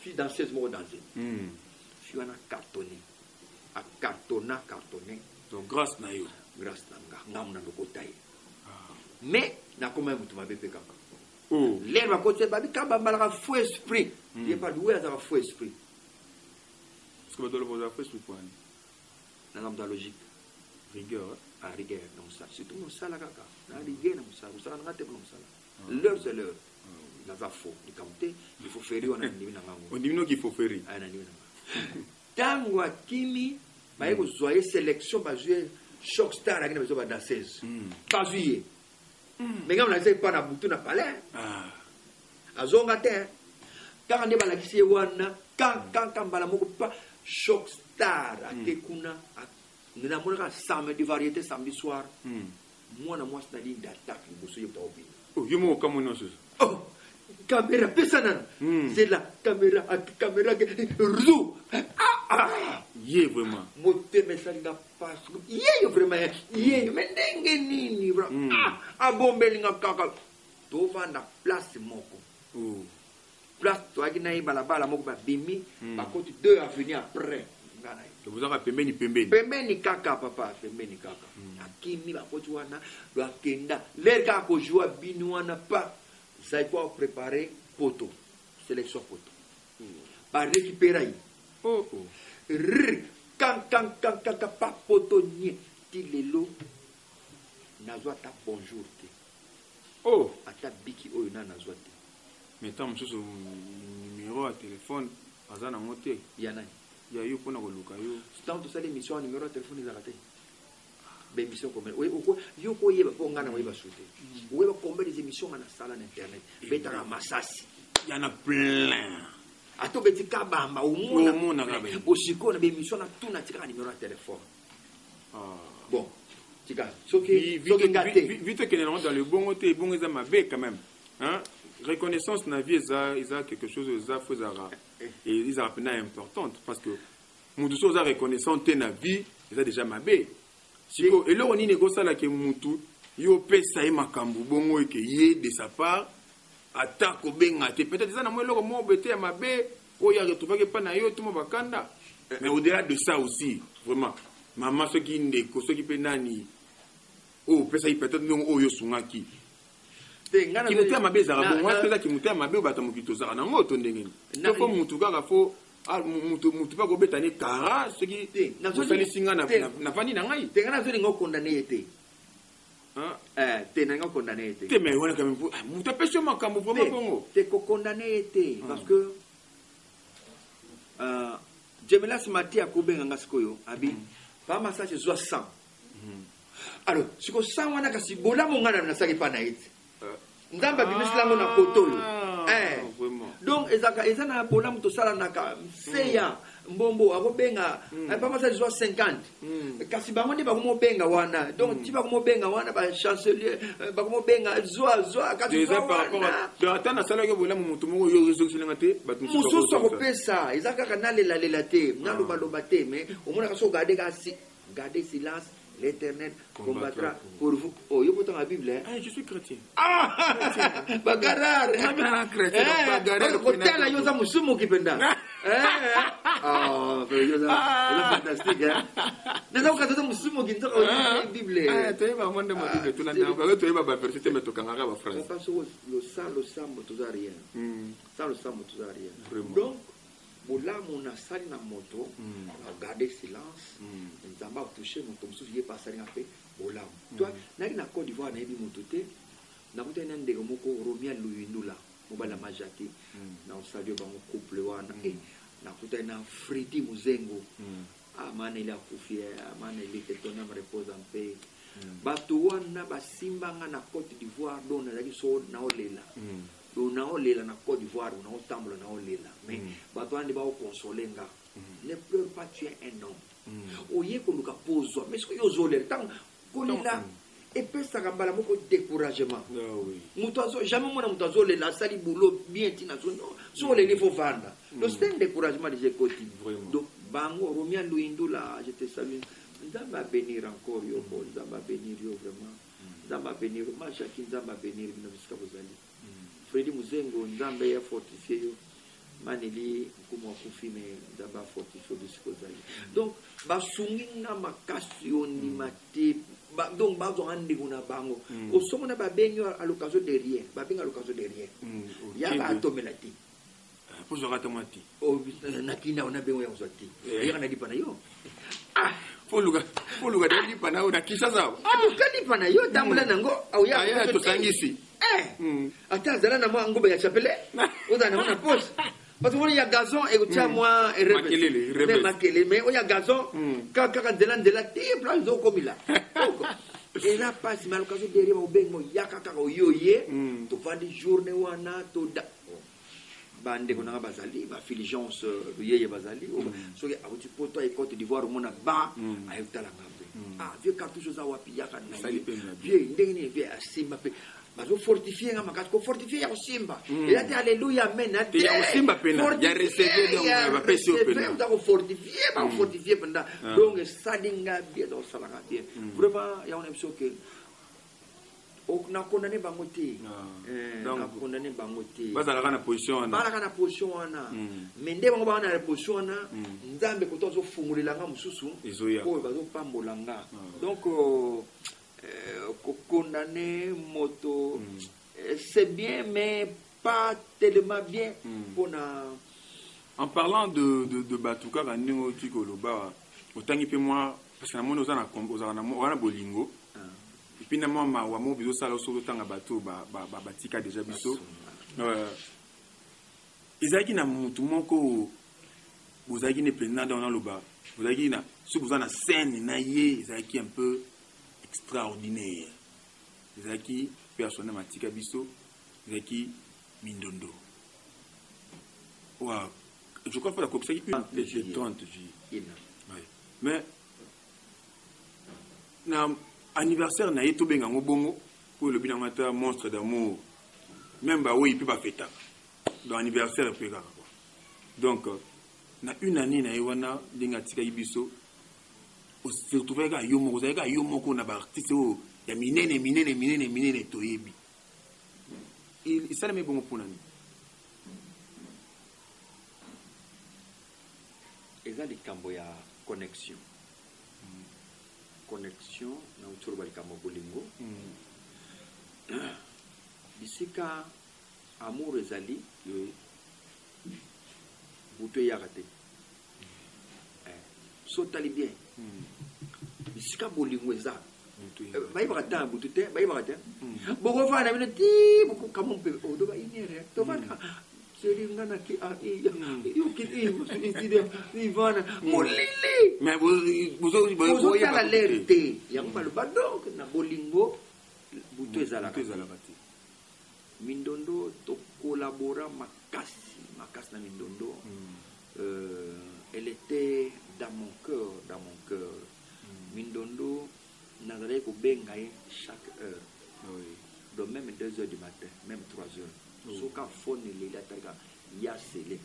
Speaker 1: fi dans 16 mois dans fi wana cartonné a cartonné
Speaker 5: donc grâce na yo
Speaker 1: grâce na ngamna lokotai mais na comment vous m'avez fait kaka l'air va côté babi kaba balaka fou esprit il pas doué à fou esprit
Speaker 5: est-ce que vous doit le fou esprit point
Speaker 1: dans la logique
Speaker 5: rigueur
Speaker 1: à rigueur non ça c'est tout mon sala kaka na rigueur non ça vous ça na ngate non sala l'heure c'est l'heure la va faux il compter il faut faire on a ndimi na ngango
Speaker 5: on dit non qu'il faut faire
Speaker 1: ah na ndimi na tango akimi ba eko zoyer sélection ba jouer choc star akina bezo ba danseuse pas jouer mais quand on a pas na butu na palais azonga te quand on est balakisi wana quand bala moko pas choc star akekuna na mona samedi de variété samedi soir moi c'est dit d'attaque bosso yota obi
Speaker 5: yo mo comme non
Speaker 1: caméra personnelle c'est la caméra rou
Speaker 5: yé vraiment
Speaker 1: moté message ga pas yé vraiment yé mais ndenge nini bro bombelinga kaka to vanda place moko place to akina yi balabala moko ba bimi ba côté 2 avenue après ngana
Speaker 5: to vous avez pembeni
Speaker 1: kaka papa pembeni kaka akimi ba côté wana do akenda l'air ka ko joua binu wana pas ça il faut préparer poto sélection poto ba récupérer quand pas poto ni ti lelo nazwa ta bonjour te ata biki oyo na nazwa te
Speaker 5: mais tant monsieur numéro à téléphone azana moté
Speaker 1: ya nani
Speaker 5: ya yo pona ko luka yo
Speaker 1: tant to sala émission numéro à téléphone za raté be émission comme yo ko yeba po ngana ko yeba shooter ou yeba combien des émissions na sala na internet beta na masasi
Speaker 5: il y en a plein
Speaker 1: ato beti kabamba umuna bosiko na be émission na tout na tika numéro à téléphone bon tika soki ngate
Speaker 5: vite que nous dans le bon côté bon ils ma bé quand même hein reconnaissance na vie ça quelque chose ça faut ça et ils appellent importante parce que mutu so za reconnaissance na vie ils a déjà ma bé siko et là on y négocie là que mutu yo pesa e makambu bongo ke yé de sa part attaque au benga te peut-être ça na moi loko mo bete ma bé o ya retrouver que pas na yo tout mo bakanda mais au-delà de ça aussi vraiment maman ce qui ndeko ce qui peut nani oh pesa peut-être non o yo sungaki Kimutia mabe zara bon moi que kimutia mabe bata mokito zara na ngoto ndenge ni faut mutu kaka faut mutu pa ko betane kara ce qui na sali singa na fani na ngai
Speaker 1: te ngana zoli ngo condamné te te na ngo condamné te
Speaker 5: te mais wana quand même mutu pesho makambo vraiment bongo
Speaker 1: te ko condamné te parce que Jemelas Matia Kobenga ngaskoyo abi ba massage zo 100 alors siko 100 wana kasi bola mongana na saki pa na ite ndamba bimislango na kotolo donc ezana bola muto sala naka seya mbombo akobenga ba massage zo 50 kasi bango ndi bakomo benga wana donc ti bakomo benga wana ba chancelier bakomo benga zo kasi
Speaker 5: déjà par rapport à atana sala ke bola mutu moko yo réseau silenga te batu
Speaker 1: mususu akopesa ezaka kana lela te na loba te mais omona kaso garder silence. L'Éternel combattra pour vous. Oh, il y a pourtant la Bible.
Speaker 5: Ah, je suis chrétien.
Speaker 1: Ah, bagarar.
Speaker 5: Chrétien. Bagarar.
Speaker 1: Côté là, yoza musumo qui penda. Ah, yoza fantastique. Neza ukatoza musumo qui ntoka la Bible.
Speaker 5: Ah, tu vas monde ma Bible tout la temps. Tu vas pas faire c'était me toka ngaka ba phrase.
Speaker 1: Parce que le sang motoza rien. Ça le sang motoza rien. Donc bola mona sali na moto garder silence nzamba toucher moto mususu ye pasali ngape bola toi naki na Côte d'Ivoire na yebi moto te na kuta na ndeko moko Romia Luyindula mobala majaki na osadio ba mo couple wana na kuta na Fridi Muzengo amana ile akufia amana ile ketona me repose en paix bato wana basimbanga na Côte d'Ivoire dona zaki so na olela na olela na Côte d'Ivoire na otambola na olela mais bato andi ba consoler nga ne pleure pas, tu es un homme oye ko luka pozo mais ce que yo zolela tant kolela et peut ça kambala moko découragement muto azo jamais mona muto azo lela sali boulot bien tina so le faut vendre donc c'est un découragement de côté donc bango Romia Luindula je te salue Nzamba bénir encore yo bon Nzamba bénir yo vraiment Nzamba bénir macha ki Nzamba bénir bino bisika bozali Fredi Muzengo Nzambe ya fortifié yo maneli kumo kufime Nzamba fortifié bisika bozali donc basunginga makasi oni mate donc bazo andi kuna bango osomona babenyo à l'occasion de rien babenga à l'occasion de rien ya ba tomelati
Speaker 5: pour zokata mati
Speaker 1: o nakina ona bengo ya uzati ya kana dipana yo
Speaker 5: faut luga dali pana una kisha zao
Speaker 1: kadi pana yo tambula nango au ya
Speaker 5: to sangisi
Speaker 1: ata zala na mwa ngobe ya chapele oza na mwa poche parce que ya gazon et tia moi et makele mais o ya gazon kaka ndela ti plan zo komila et là passe mal l'occasion derrière au bengo ya kaka oyoye to fandi journée wana to da bande kona bazali ba filigence yeye bazali so ya abuti poto e Côte d'Ivoire mona ba ayutala ngabe vieux cartouche za wapi ya kana vieux ndenge vieux asimba pe bazo fortifier nga makati ko fortifier ya simba et là alléluia amen ati
Speaker 5: ya simba pena ya recevoir donc ba pesi pena
Speaker 1: on doit fortifier pendant donc ça dinga bien donc ça va bien vraiment il y a une option que na condamné bango te na condamné bango te
Speaker 5: bazala na
Speaker 1: position wana mais nde bango bana na position wana nzambe ko tozo fumulela nga mususu ko bazo pambola nga donc ko condamné moto c'est bien mais pas tellement bien pour na
Speaker 5: en parlant de batuka ka ningo tikoloba otangi pe moi parce que na mono za na bolingo finalement ma wa mo biso sala so tanga bato ba batika déjà biso ezaki na mutu moko bozaki ne président dans le bas bozaki na si vous en a scène na ye ezaki un peu extraordinaire ezaki personnel matika biso ezaki mindondo wa je crois que la copie c'est 30 juillet mais na anniversaire na yeto benga ngobongo pour le bilan mata monstre d'amour même ba oui peut pas fêter dans anniversaire pe ka quoi donc na une année na yewana dinga tika ibiso o se retrouver ga yo moko za yo moko na ba artiste o ya minene to yebi il ça me bongo pour nani
Speaker 1: ezali kambo ya connexion na uturu bali kama bolingo bisika amour ezali butu eyaka te so tali bien bisika bolingo eza bayebaka te butu te bayebaka te bokofanda bino ti bokokama mpe odoba inere tovanda selingana ki ivana molili bozotala lere te yango baloba donc na bolingo butu ezalaka te mindondo tokolabora makasi na mindondo elle était dans mon cœur mindondo nazalaki kobenga ye chaque heure donc même 2 heures du matin même 3 heures soka fone eleli atalika ya sele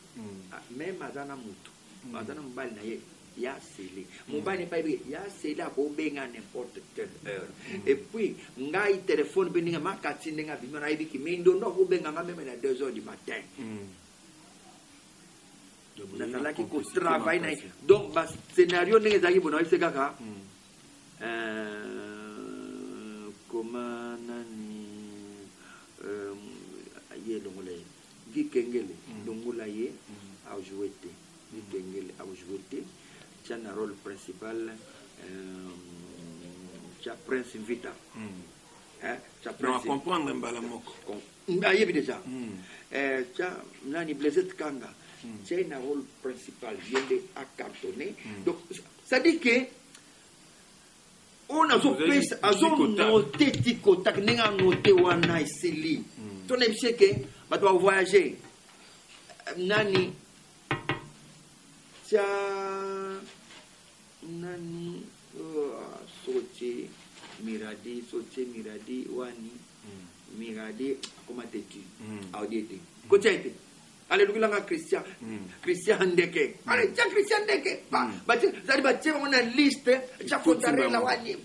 Speaker 1: même aza na mutu aza na mobali na ye ya sele mobali epai beke ya sele akobenga n'importe quelle heure et puis ngai telefone mpe ndenge makati ndenge abima nayebiki mindondo akobenga nga meme na 2 heures du matin nazalaki kotravaille na ye donc bascénario ndenge ezalaki bona oyebise kaka koma nani ye longola ye gikengele longola ye aojoué te gikengele aojoué te tia na rôle principal tia prince vita
Speaker 5: tia comprendre mbala moko
Speaker 1: ayebi déjà tia nani blaisette kanga tia na rôle principal yende acartonné donc ça dit que on a azopesa azonote tikotaki ndenge anote wana esili tona ebisi ke bato bavoyage nani tia nani sotie miradi wani miradi akoma tetu aodie te kotia ete ale lukilanga Christian Ndeke ale tia Christian Ndeke zali batie bango na liste tia Fontarela wani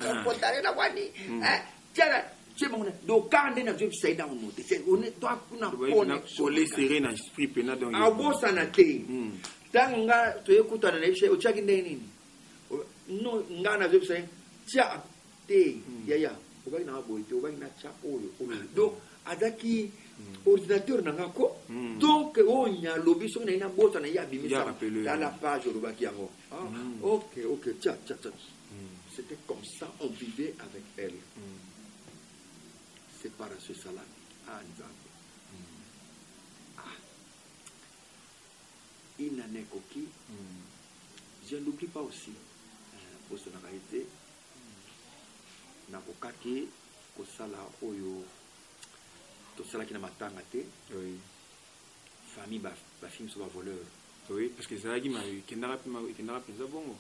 Speaker 1: tia bango na dokande na zwi saida onote c'est on est toi kuna pone
Speaker 5: coller serré na esprit pena donc
Speaker 1: abosana te tango nga toyekutana na ibise otiaki ndenge nini no nga na zwi saida tia te yaya obaki na boye te obaki na tia oyo donc azaki ordinateur nangako donc onya lobi so na ina bota na ya bimisa dans la page olobaki yango ok tiens c'était comme ça on vivait avec elle séparation salami nzambe inanekoki je n'oublie pas aussi bosonaka ete nakokaki kosala oyo tosalaki na matanga te famille bafilme so bavoleur
Speaker 5: parce que ezalaki ekendaka mpenza bongo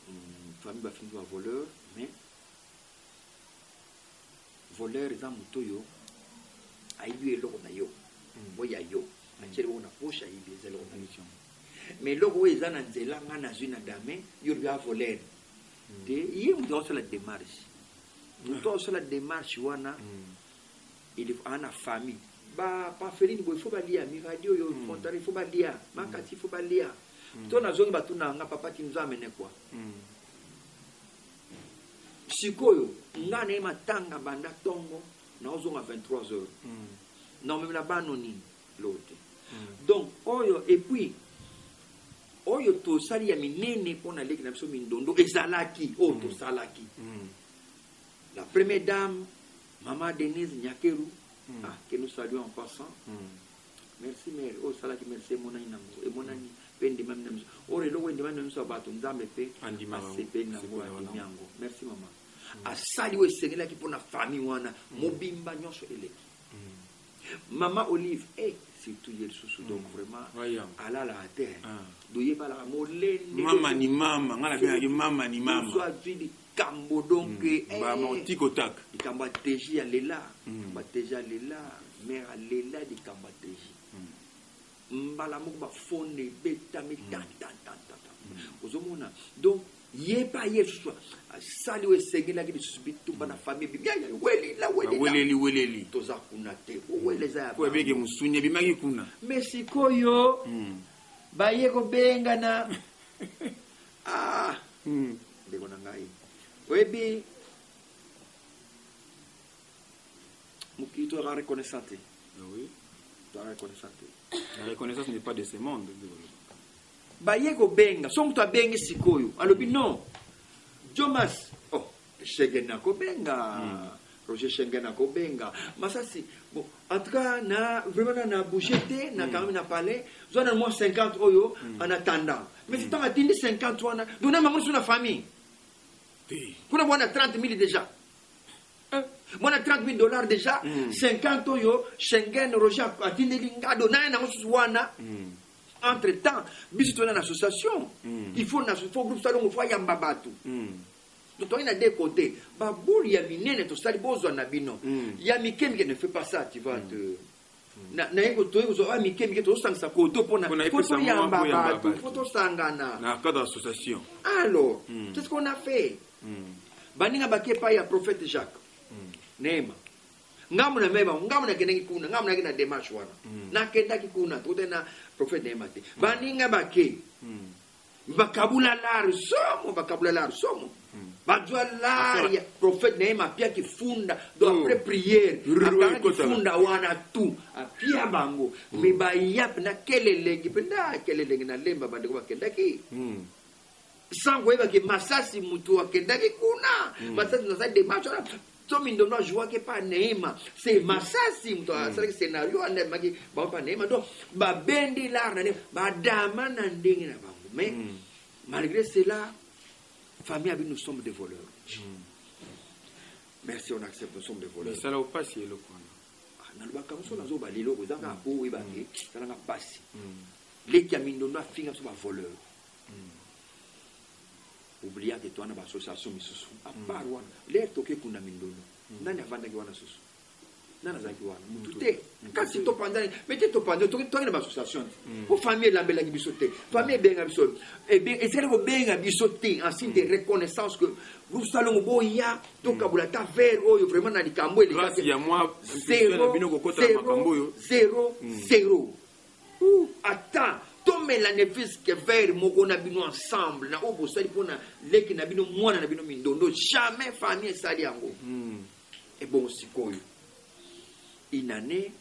Speaker 1: famille bafilme so bavoleur mais voleur eza moto oyo ayibi eloko na yo oyo yo atieli bongo na poshe ayibi eza eloko na yo mais eloko oyo eza na nzela nga nazwi na dame yo lobi avoleur te ye moto aosala démarche moto aosala démarche wana ana famille bafelini boye fo balia miradi oyo fontari fo balia makati fo balia to nazongi batuna nga papa ti nzambe ne kwa sikoyo nga na ye matanga banda tongo naozonga 23 heures naomemela bano nini lote donc oyo et puis oyo tosali ya minene mpona leki na biso mindondo ezalaki oyo tosalaki la première dame Maman Denise Nyakeru, que nous saluons en passant. Merci, mère. Oh, salaki, merci, mon ami. Et mon ami, pendi même. Oh, le loin de même, nous sommes battus. Nous avons fait merci, maman. A sali we sengela ki pour la famille wana mobimba nyonso eleki. Maman Olive, surtout hier sous donc vraiment ala la terre. Doye bala molende.
Speaker 5: Mama ni mama, ngala bien mama ni mama.
Speaker 1: Soit vidi kambo donc
Speaker 5: ba mon tikotak.
Speaker 1: Di kamba teji alela, kamba teji alela, mère alela di kamba teji. Mbala moko ba fonde beta meta ta. Ozomona. Donc yeba yesu sali we sengela ki bisubitu bana famille bibia ya weleli toza kuna te weleza ya
Speaker 5: ko bege musunya bimaki kuna
Speaker 1: mesikoyo baye ko benga na ndeko na ngai webi mukito ga reconnaissante
Speaker 5: Oui.
Speaker 1: La reconnaissance.
Speaker 5: La reconnaissance n'est pas de ce monde.
Speaker 1: Baye ko benga, son to benga sikoyo. Alobi non. Jomas, oh, Schengen ko benga. Roger Schengen ko benga. Masasi, bon, en tout cas na vraiment na boucheté, na quand même na parlé, zona moi 50 oyo en attendant. Mais c'est tant atteindre 50 wana, donna maman sur la famille. Pour moi on a 30 000 déjà. Moi, on a 30 000 $, déjà, 50 euros, Schengen, Roger, Atindelinga, Dona, Namuswana. Entre-temps, bisous dans l'association. Il faut groupe salon, il faut Yambabatu. Donc, on a des côtés. Baboul, il y a Minen, tout ça, il y a Mikem qui ne fait pas ça, tu vois. Na écoute, vous avez Mikem qui est au sang sa koto pour na Yambabatu. Photo Sangana.
Speaker 5: Na cadre d'association.
Speaker 1: Alors, qu'est-ce qu'on a fait? Baninga Bakepa, il y a prophète Jacques. Nema ngamu na meba ngamu na keneki kuna ngamu na kina demarche wana na kenda kikuna tote na prophète Nema te baninga bake bakabula lar somo bajwa lar ya prophète Nema pia kifunda do après prière akanga kifunda wana tu apia bango meba yap na kelelenge na lemba bande ko bakenda ki sango eba ke masasi mutu akenda ki kuna masasi na sa demarche so mindono joie que pas Neema c'est Masasi c'est le scénario on aime qui pas Neema donc ba bendi là ba dama na ndenge na bango mais malgré cela famille nous sommes des voleurs merci on accepte nous sommes des voleurs
Speaker 5: ça là au passé le quoi
Speaker 1: na ba comme ça nazo ba lilo kozanga po we ba ke ça nga passi les qui a mindono finga so ba voleur oublier que toi na ba association misusu à part wana l'air toke kuna mindono nani avanda ki wana susu nana zaki wana mutute kasi to pandani mais to pandani to na ba association pour famille la bela ki bisote famille benga bisote et bien et c'est le benga bisote en signe de reconnaissance que vous salon boya to kabula ta ver oyo vraiment na likambo ele
Speaker 5: grâce ya moi
Speaker 1: 0 attends mais la nevis que vers moko na bino ensemble na obo sali pona leki na bino mwana na bino mindondo jamais famille sali yango et bon sikoyo une année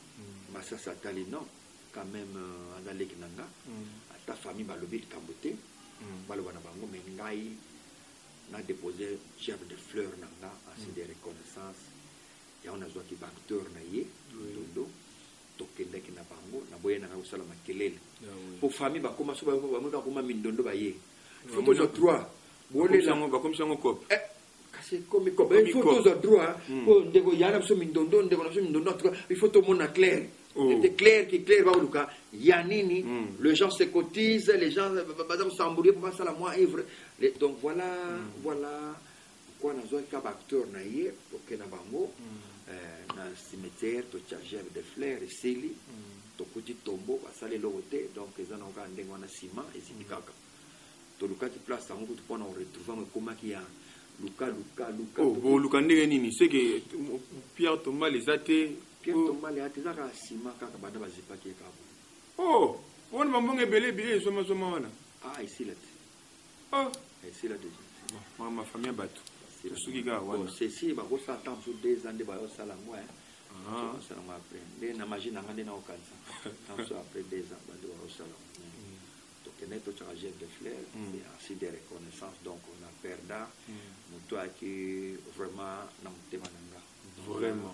Speaker 1: masasa tali non quand même ana leki nanga ta famille balobi kambote baloba na bango mais ngai na déposer gerbe de fleurs nanga ainsi de reconnaissance ya on a zwa ki acteur na ye mindondo tokendaki na bango na boye na kosala makelele pour famille bakoma so bamuka koma mindondo baye photos à droit bolela
Speaker 5: bakomisa ngo cop
Speaker 1: kasi comme cop photos à droit pour ndeko yana so mindondo ndeko na so mindondo il faut tout monde clair c'était clair qui clair ba luka ya nini les gens se cotisent les gens bazam s'embrouiller pour passer la moi ivre donc voilà quoi na zo ka acteur na ye pour que na bango na cimetière to charger avec des fleurs et seli to petit tombeau basale logote donc ezana ka ndengo na ciment et zikaka to luka ki place amu to pona on retrouver comme qui a luka
Speaker 5: bon luka ndenge nini c'est que Pierre Thomas les athées
Speaker 1: Pierre Thomas les athées zaka ciment kaka banda bazipa ki ka
Speaker 5: oh on mambonge belé soma wana
Speaker 1: ici là ici là déjà
Speaker 5: ma famille batu
Speaker 1: ceci va vous attendre sur 2 ans de sala moi ça m'a après mais na magie na ngane na okanza après 2 ans de sala donc net to charger de fleurs et ainsi de reconnaissance donc on a perdu toi qui vraiment na mutema nanga
Speaker 5: vraiment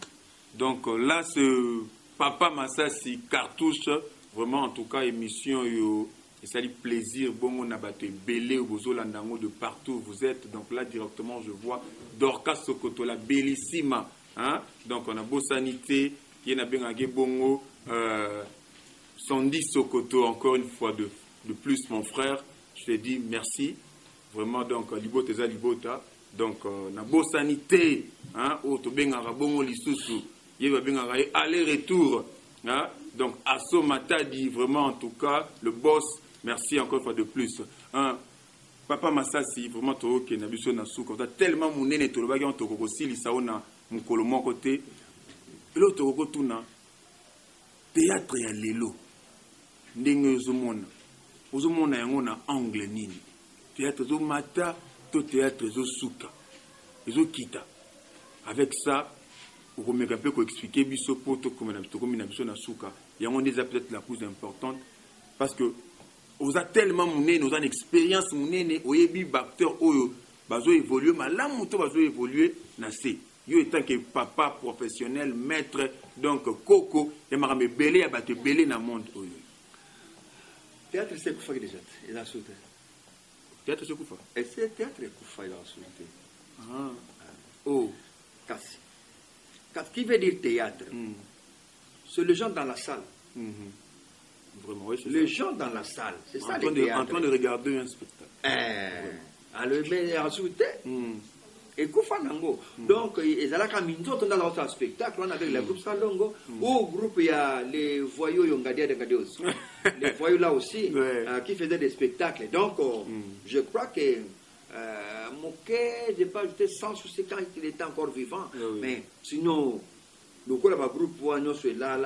Speaker 5: donc là ce papa Masasi cartouche vraiment en tout cas émission yo et ça dit plaisir, bon, on a battu belé au Bozolandango de partout où vous êtes. Donc là, directement, je vois Dorcas Sokoto, la bellissima. Hein? Donc on a Bossanité, qui a bien bongo, Sandy Sokoto, encore une fois de plus, mon frère. Je te dis merci. Vraiment, donc, Liboteza Libota. Donc, on a Bossanité, hein? Oh, to benga bongo lisusu. Yeba benga aller-retour. Hein? Donc, Asso Matadi, vraiment, en tout cas, le boss. Merci encore une fois de plus. Papa Masasi, vraiment, tu as vu na souka. Tu as tellement mounene, tu as vu que tu as vu na mukolo mon côté. Et là, tu as vu tout na théâtre ya lelo. Ndenge ozomona. Ozomona yango na angle nini. Théâtre zo mata, to théâtre zo souka. Ezo kita. Avec ça, on peut expliquer biso poto comme na biso na suka et on est peut-être la plus importante parce que on a tellement monné nous une expérience monné oyebi acteur oyo bazo évoluer malamu moto bazo évoluer na c yo étant que papa professionnel maître donc coco et maramé belé abate belé na monde oyo
Speaker 1: théâtre c'est kufa déjà et la soute
Speaker 5: théâtre c'est kufa
Speaker 1: et c'est théâtre kufa et la soute
Speaker 5: oh
Speaker 1: kasi qui veut dire théâtre c'est les gens dans la salle
Speaker 5: vraiment oui c'est
Speaker 1: les
Speaker 5: ça.
Speaker 1: gens dans la salle c'est ça
Speaker 5: le
Speaker 1: théâtre
Speaker 5: en train de regarder un spectacle
Speaker 1: alors mais en soute et kufa nango donc ezalaka minzoto dans un spectacle on avec le groupe Salongo ou groupe il y a les voyous yongadia de Gadeos les voyous là aussi qui faisaient des spectacles donc je crois que Moké j'ai pas ajouté 160 quand il était encore vivant mais sinon le groupe Poignon c'est là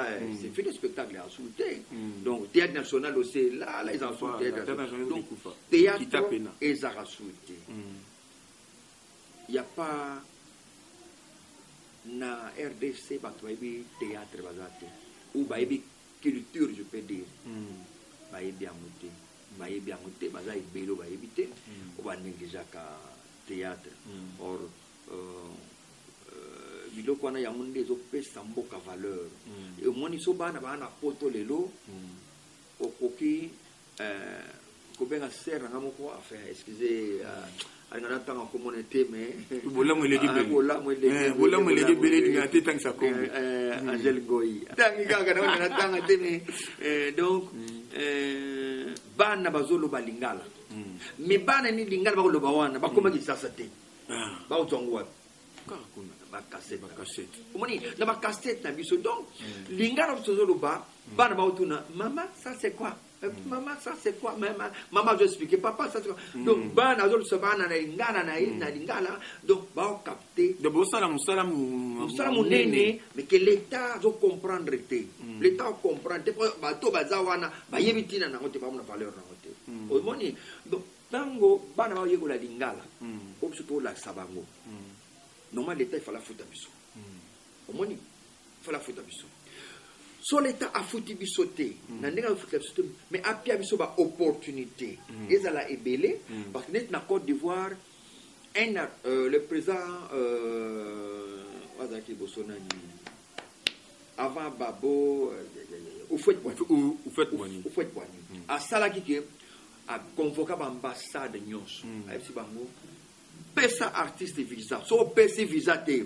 Speaker 1: c'est fait des spectacles à souter donc théâtre national aussi là ils en sont donc théâtre et à souter il n'y a pas na RDC bateau théâtre bazate ou baebi culture je peux dire baebi amoté baza ebelo baebi te ou ba négligeaka théâtre or biloko wana yango nde ezopesa mboka valeur omoni so bana bana poto lelo okoki kobenga ser nanga moko enfin excusez alingana tanga komona te mais
Speaker 5: bolamu eleki bele dinga te tanga sa kombo
Speaker 1: Angel Goyi tangi kaka na alingana tanga te mais donc bana bazolo balingala mais bana ni lingala bakoloba wana bakoma kisasa te ba utongo kuna ba cassette omoni na ba cassette na biso donc lingala bazoloba bana ba utuna maman ça c'est quoi maman ça c'est quoi maman je expliquer papa ça c'est quoi donc bana azolo sabana na lingala na lingala donc ba capter
Speaker 5: de bosala musala
Speaker 1: munene mais que l'état zo comprendre te l'état comprendre te ba to bazawana ba yebitina na ngote ba mona valeur na ngote omoni donc tango bana ba yekola lingala comme surtout la sabango normalement l'état il faut la foutre biso omoni il faut la foutre biso so l'état a foutu biso te na ndenge foutu biso mais apia biso ba opportunité ezala ebele parce que net na Côte d'Ivoire le président Wazaki Bosonani avant Babo Oufouet Boigny a salaki ke a convoqué l'ambassade nyos a epsi bango pesa artiste visa so pesa visa te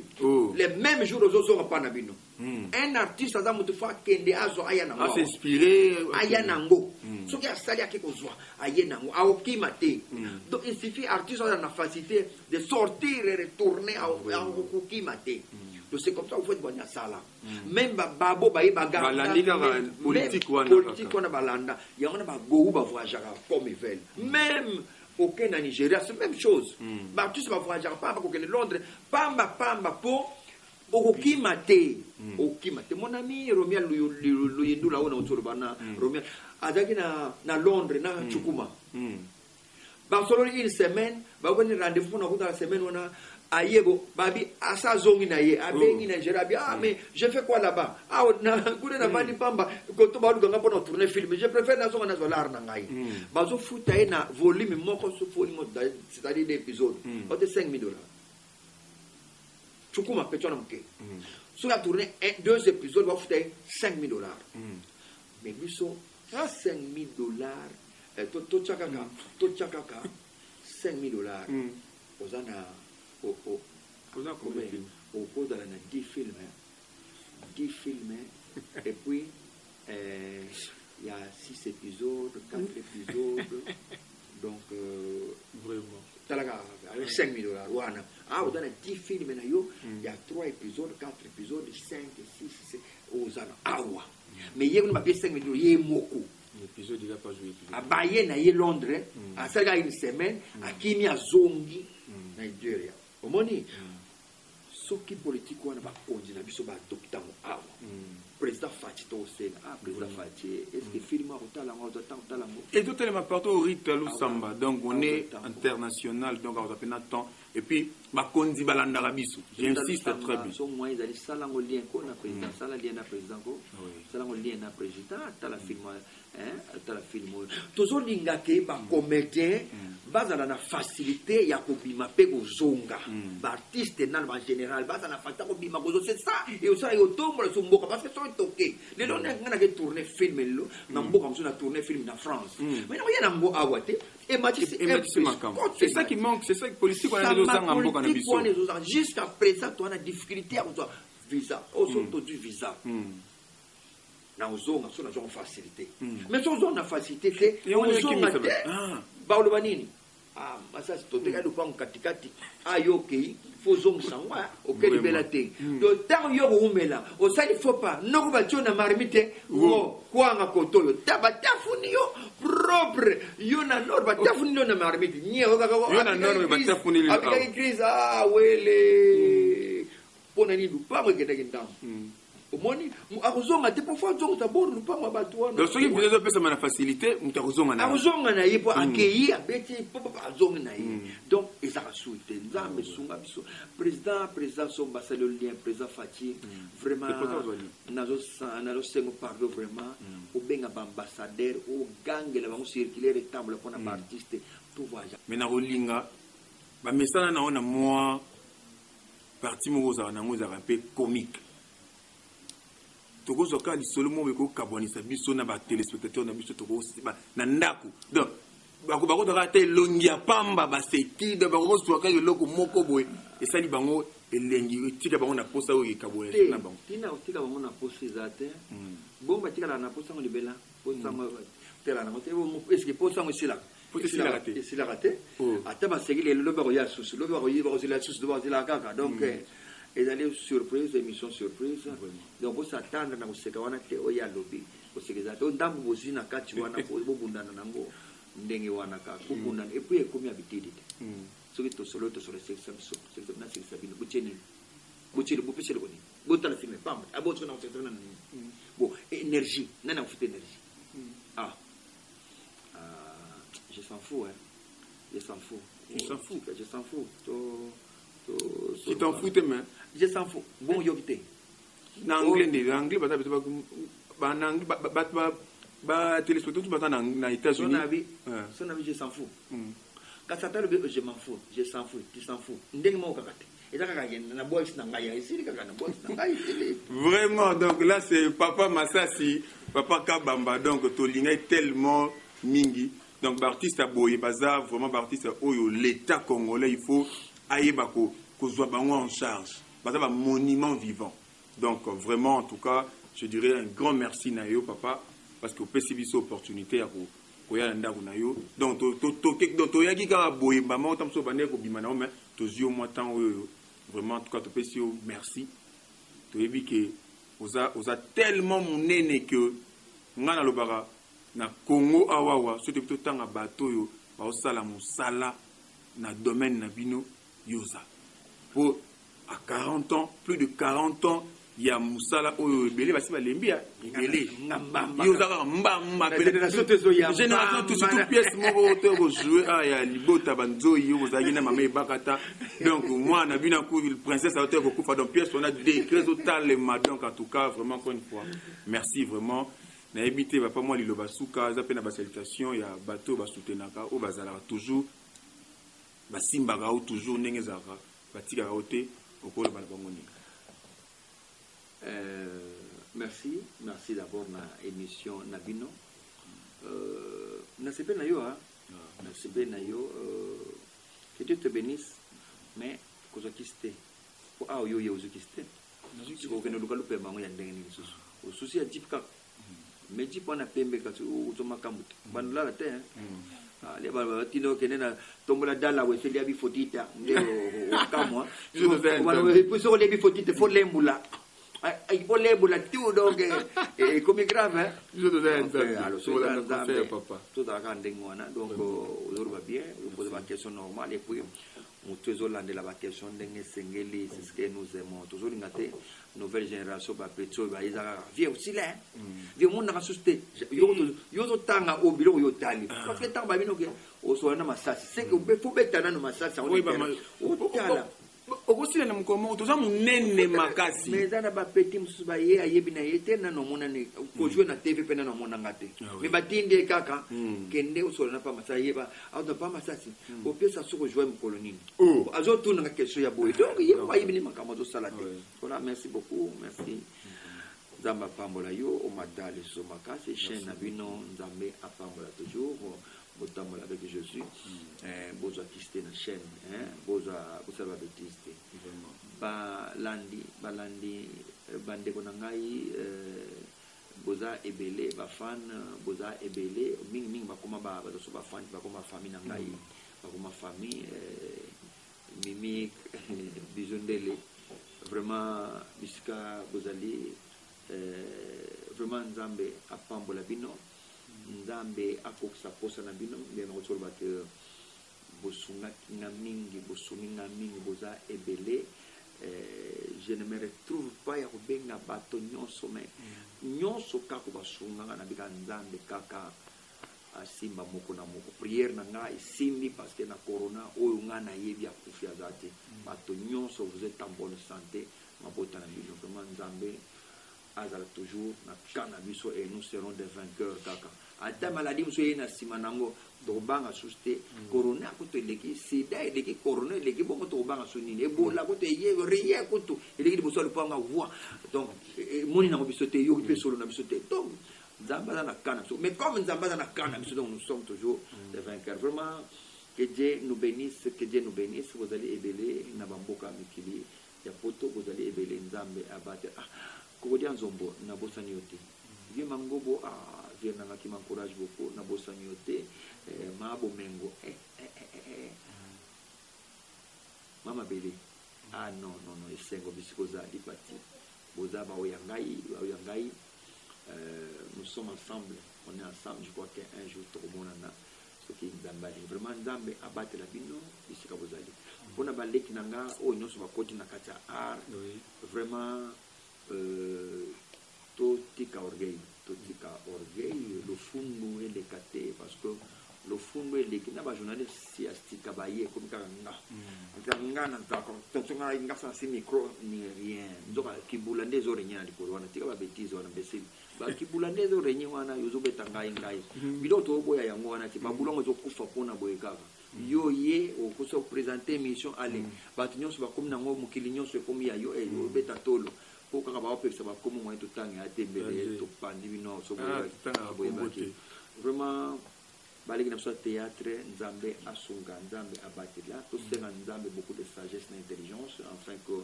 Speaker 1: les mêmes jours aux autres pas nabino un artiste aza mutu fa kende azo aya nango
Speaker 5: a s'inspirer
Speaker 1: aya nango so ki asali akiko aya nango a okima te donc il suffit artiste a la facilité de sortir et retourner à okima te donc c'est comme ça vous faites bonne sala même babo bayi baganda
Speaker 5: politique
Speaker 1: wana balanda yango ba go ba voyager comme ils veulent même aucun na Nigeria c'est même chose ba tous ba voyager pas ba kokende Londres pamba po okimate mon ami Romial Luyendula ona otoro bana Romial azaki na Londres na Chukuma ba solo une semaine ba ko ni rendez-vous na ko la semaine ona ayebo babi asa zongi na ye abengi na Nigeria mais je fais quoi là-bas na gune na bandi pamba ko to ba lu ganga pour tourner film je préfère na zonga na solar na ngai bazo futa na volume moko so volume c'est-à-dire des épisodes au de $5,000 Chukuma petona mke so la tourner 2 épisodes va futa $5,000 mais biso $5,000 to chakaka $5,000 ozana au cours de la 10 films et puis il y a 6 épisodes 4 épisodes donc
Speaker 5: vraiment
Speaker 1: avec $5,000 wana on a 10 films il y a 3 épisodes 4 épisodes 5 6 ozana awa mais il y a une papier $5,000 il y a beaucoup
Speaker 5: l'épisode il a pas joué
Speaker 1: à Baye na ye Londres à ça une semaine à Kimi à Zongi Nigeria omoni soki politique wana ba konzi na biso ba docteur awa président Fati to Sena président Fati est-ce que film otala ngo otala ngo
Speaker 5: et tout tellement partout au Rita Lusamba donc on est international donc on a peine temps et puis bakonzi balanda biso. J'insiste très bien.
Speaker 1: Son moyen d'aller salango lien ko na président, sala lien na président ko. Salango lien na président, ta la film ta la film. Toujours linga ke ba comédien, bazala na facilité ya ko bima pe ko zonga. Ba artiste na en général, bazala na facilité ko bima ko c'est ça. Et aussi yo tombe le somboka parce que so toqué. Les gens ngana ke tourner film lo, na mboka on a tourné film na France. Mais non rien na mbo awate. Et Mathis
Speaker 5: c'est ça qui manque, c'est ça que politique on a besoin en mboka na biso.
Speaker 1: Jusqu'à présent, tu as une difficulté à avoir visa. Au du visa. Dans les zones, on a une facilité. Mais si on a une facilité, c'est on est qui ah, ça c'est tout le monde katikati. Ah, ok, faut zone sans moi. Ok, libératé. Donc, tant yo rumela, au ça il faut pas. Non, va tu na marmite. Oh, quoi nga koto. Tabata funio propre. Yo na nord ba tafunio na marmite. Ni o ga
Speaker 5: yo na nord ba tafunio.
Speaker 1: Avec crise ah wele. Pona ni du pas que ndam. Omoni akuzonga te parfois zonga taboro lupa mabatwana.
Speaker 5: Donc ceux qui vous avez ça na facilité, mutazonga na.
Speaker 1: Akuzonga na yipo accueillir abeti papa azonga na yi. Donc ils a souhaité nzambe sunga biso. Président somba c'est le lien président Fati vraiment nazo sengo pardon vraiment au benga ambassadeur au gang la bango circulaire et table pour un artiste tout voyage.
Speaker 5: Mais na rolinga ba mesana na ona moi parti mo za na mo za un peu comique. Togo zoka li solo mo beko kabonisa biso na ba téléspectateurs na biso togo ba na ndaku donc bako to rate longia pamba ba seki de bako so ka loko moko boy et ça li bango elengi tika bango na posa o kabonisa na bango
Speaker 1: tina tika bango na posa zate bomba tika na posa ngo libela posa ngo tela na mote est-ce que posa ngo sila c'est la raté ata ba seki le lo ba ya susu lo ba yi ba la susu do ba la kaka donc et d'aller surprise, émission surprise. Donc, on s'attend à ce que on a fait au lobby. Parce que ça, on a aussi na kati wana ko bunda na nango ndenge wana ka kubunda et puis comme habitude. So que solo c'est ça c'est na c'est ça bino buteni bupesele boni. Bota la filme pam. Abo tsona c'est ça na. Bon, énergie, nana faut énergie. Ah. Je s'en fous hein. Je s'en fous.
Speaker 5: Tu t'en fous tes mains.
Speaker 1: Je s'en fous. Bon, yokite.
Speaker 5: Anglais, téléspectateur, na États-Unis.
Speaker 1: Son avis, je s'en fous. Quand ça t'arrive, je m'en fous. Je s'en fous. Tu s'en fous.
Speaker 5: Vraiment, donc là, c'est Papa Massassi, Papa Kabamba, donc Tolinga est tellement mingi. Donc, l'artiste a boyé, bazar, vraiment, l'artiste a oyo, l'État congolais, il faut aïebako, qu'on soit en charge. C'est un monument vivant. Donc, vraiment, en tout cas, je dirais un grand merci, Nayo, papa, parce que vous avez cette opportunité à vous. Donc, vraiment, en tout cas, merci. Tu as tellement mon aîné que na Congo awawa, surtout tout temps à bateau, sala musala na domaine na bino yoza. Pour à 40 ans, plus de 40 ans, il y a musala oyo belé basi balembia belé yoza mbamba génération toute pièce moko to jouer ah ya libota banzo yo zagi na mama bakata. Donc moi na bina ku princesse a été kufa donc pièce on a décret total donc en tout cas vraiment encore une fois merci vraiment. Na habité papa moi liloba suka za pe na ba salutation ya bateau ba soutenaka o bazala toujours ba simba ga toujours ndenge zaka batika ga ote okolo ba bangoni.
Speaker 1: Merci d'abord na émission Nabino. Na sepe na yo na sepe na yo que Dieu te bénisse mais kozakiste ko a yo yo ozakiste. Ko ke no lukalu pe bango ya ndenge ni susu. O susi ya tipka mais tu peux na pembe ka o to makambuti banula la te les baba tino kenena tombola dala we selia bi fotita ndeo kamwa et puis sur les bi fotita faut lembula il faut lembula tout donc comme grave hein
Speaker 5: je te donne
Speaker 1: alors sur la papa tout à quand ngona donc aujourd'hui va bien vous posez la question normale et puis moto ezolandela bakestion ndenge esengeli, c'est ce que nous aimons. Tozolinga te nouvelle génération bapeti oyo bayeza kaka vie aussi là vie omonaka susu te yo ozotanga oyo biloko yo otali parce que ntango babino ke osola na masasi c'est que fo beta nano masasi otala
Speaker 5: okosila na mokolo moko toza monene makasi
Speaker 1: mais eza na bapeti mosusu baye ayebi na ye te nano omonani kojue na tv mpe nano omonanga te mais batindi ye kaka kende osola na pa masasi yeba aza pa masasi opesa soki ojue mokolo nini azotunanga question ya boye donc ye bayebi ni makambo azosala te voilà merci beaucoup merci nzambe apambola yo omata liso makasi chaîne na bino nzambe apambola toujours botambola avec Jésus bozwa kiste na chaîne bozwa bosala babétise te balandi bandeko na ngai boza ebele bafan boza ebele mingi bakoma bazoso bafan bakoma famille na ngai bakoma famille mimi bizondele vraiment bisika bozali vraiment nzambe apambola bino nzambe akokisa posa na bino ndena kotoloba ke bosungaki nga mingi boza ebele je ne me retrouve pas ya kobenga bato nyonso me nyonso kaka basunganga na bika nzambe kaka asimba moko na moko prière na nga esimbi parce que na corona oyo nga nayebi akufi aza te bato nyonso vous êtes en bonne santé mabota na bino vraiment nzambe azala toujours na kana biso et nous serons des vainqueurs kaka ata maladie moso ye na nsima nango tokobanga susu te corona kutu eleki sida eleki corona eleki bongo tokobanga so nini ebola kutu eye kutu eleki liboso ya lopanga voi donc moni nango biso te yoki mpe solo na biso te donc nzambe aza na kana biso mais comme nzambe aza na kana biso donc nous sommes toujours des vainqueurs vraiment que Dieu nous bénisse bozali ebele na bamboka mikili ya poto bozali ebele nzambe abate kokodia nzombo na bosani yo te vie mangobo vie nangaki m'encourage beaucoup na bosani yo te maabo mengo mama bele non esengo bisiko ozali pati boza baoya ngai nous sommes ensemble on est ensemble je crois qu'un jour tokomonana soki nzambe ali vraiment nzambe abatela bino bisika bozali mpona baleki na nga oyo nyonso bakoti na kati ya art vraiment totika orgueil lofundu eleka te parce que lofundu eleki na bajournaliste si astika baye komi kaka nga na nzaka nga sansi micro ni rien nzoka kibula nde ezorenya na likolo wana tika babétise wana mbesili bakibula nde ezorenye wana yozobeta ngai biloko toboya yango wana ti babulongo ezokufa mpona boye kaka yo ye okosa kopresente émission ale bato nyonso bakomi nango mokili nyonso ekomi ya yo obeta tolo po kaka baopekisa bakomi moye totange ate mbele topandi bino soboyebaki vraiment baleki na biso ya théâtre nzambe asunga nzambe abatela tosenga nzambe beaucoup de sagesse na intelligence afin que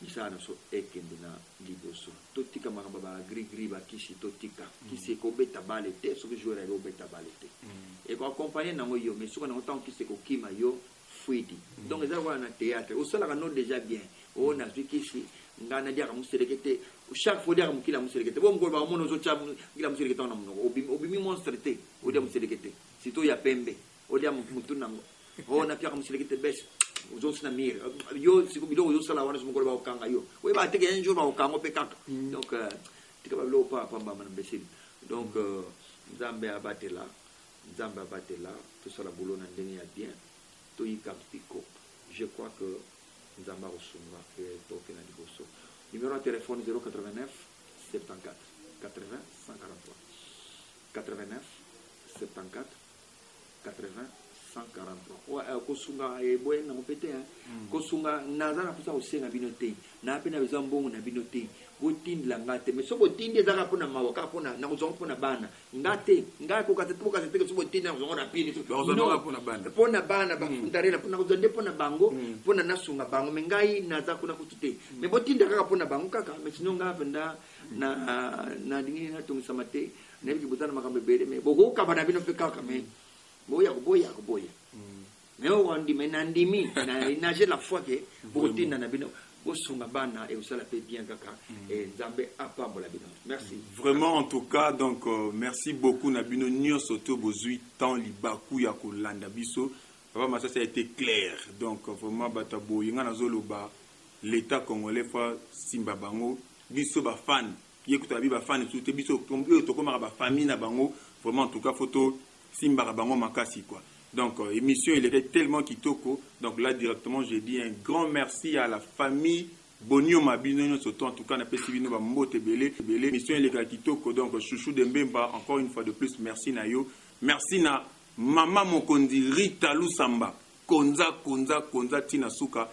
Speaker 1: misala na biso ekende na liboso totika makambo bagrigri bakisi totika kisi ekobeta bale te soki joueur ayebi obeta bale te ekoakompagne nango yo mais soki nango ntango kisi ekokima yo fuiti donc eza wana na théâtre osalaka no déjà bien oyo nazwi kisi nga nadiaka moseleke te chaque fois odiaka mokili ya moseleke te bo mokolo bakomona ozotya mokili ya moseleke te wana monoko obimi monstre te odia moseleke te sito ya pembe odia mutu nango o napiaka moseleke te bese ozosina mire yo siko biloko ozosala wana somokolo bakokanga yo oyeba ateke un jour bakokanga mpe kaka donc tika babiloko pa apambama na mbesili donc nzambe abatela tosala boulot na ndenge ya bien toyika mpiko je crois que nzambe akosunga e toke na liboso numéro ya téléphone 089 74 80 143 89 74 80 143 kosunga eboye nango mpe te kosunga naza na mposa kosenga bino te na mpe na besoin mbongo na bino te botindela nga te mais so botindi ezaka mpona mawa kaka mpona nakozonga mpona bana nga te nga kokasa teke so botindi nakozonga na pini mpona bana bafundarela nakozwa nde mpona bango mpona nasunga bango mais ngai naza kuna kutu te mais botindela kaka mpona bango kaka mais sino nga mpenza nalingi natongisama te nayebiki boza na makambo ebele mais bokokaba na bino mpe kaka mais boya mais owandimi nandimi nage la fois que bokotinda na bino bosunga bana et osala pe bien kaka et nzambe apambola bino merci
Speaker 5: vraiment en tout cas donc merci beaucoup na bino nyonso to bozui temps libaku ya kolanda biso Papa Massasi a été clair. Donc, vraiment, Batabo, Yingana Zoloba, l'État congolais, Simba Bango, biso ba fan, yekuta bi ba fan tout biso to koma ba famille na bango, vraiment en tout cas photo Simba Bango makasi quoi. Donc émission il était tellement kitoko. Donc là directement j'ai dit un grand merci à la famille Bonio Mabino surtout en tout cas na pesi bino ba mbote belé émission il était kitoko. Donc chouchou de Mbemba encore une fois de plus merci na yo. Merci na Mama Mokondi Rita Lusamba Konza Tina Suka.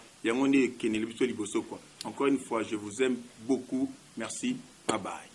Speaker 5: Encore une fois, je vous aime beaucoup. Merci. Bye bye.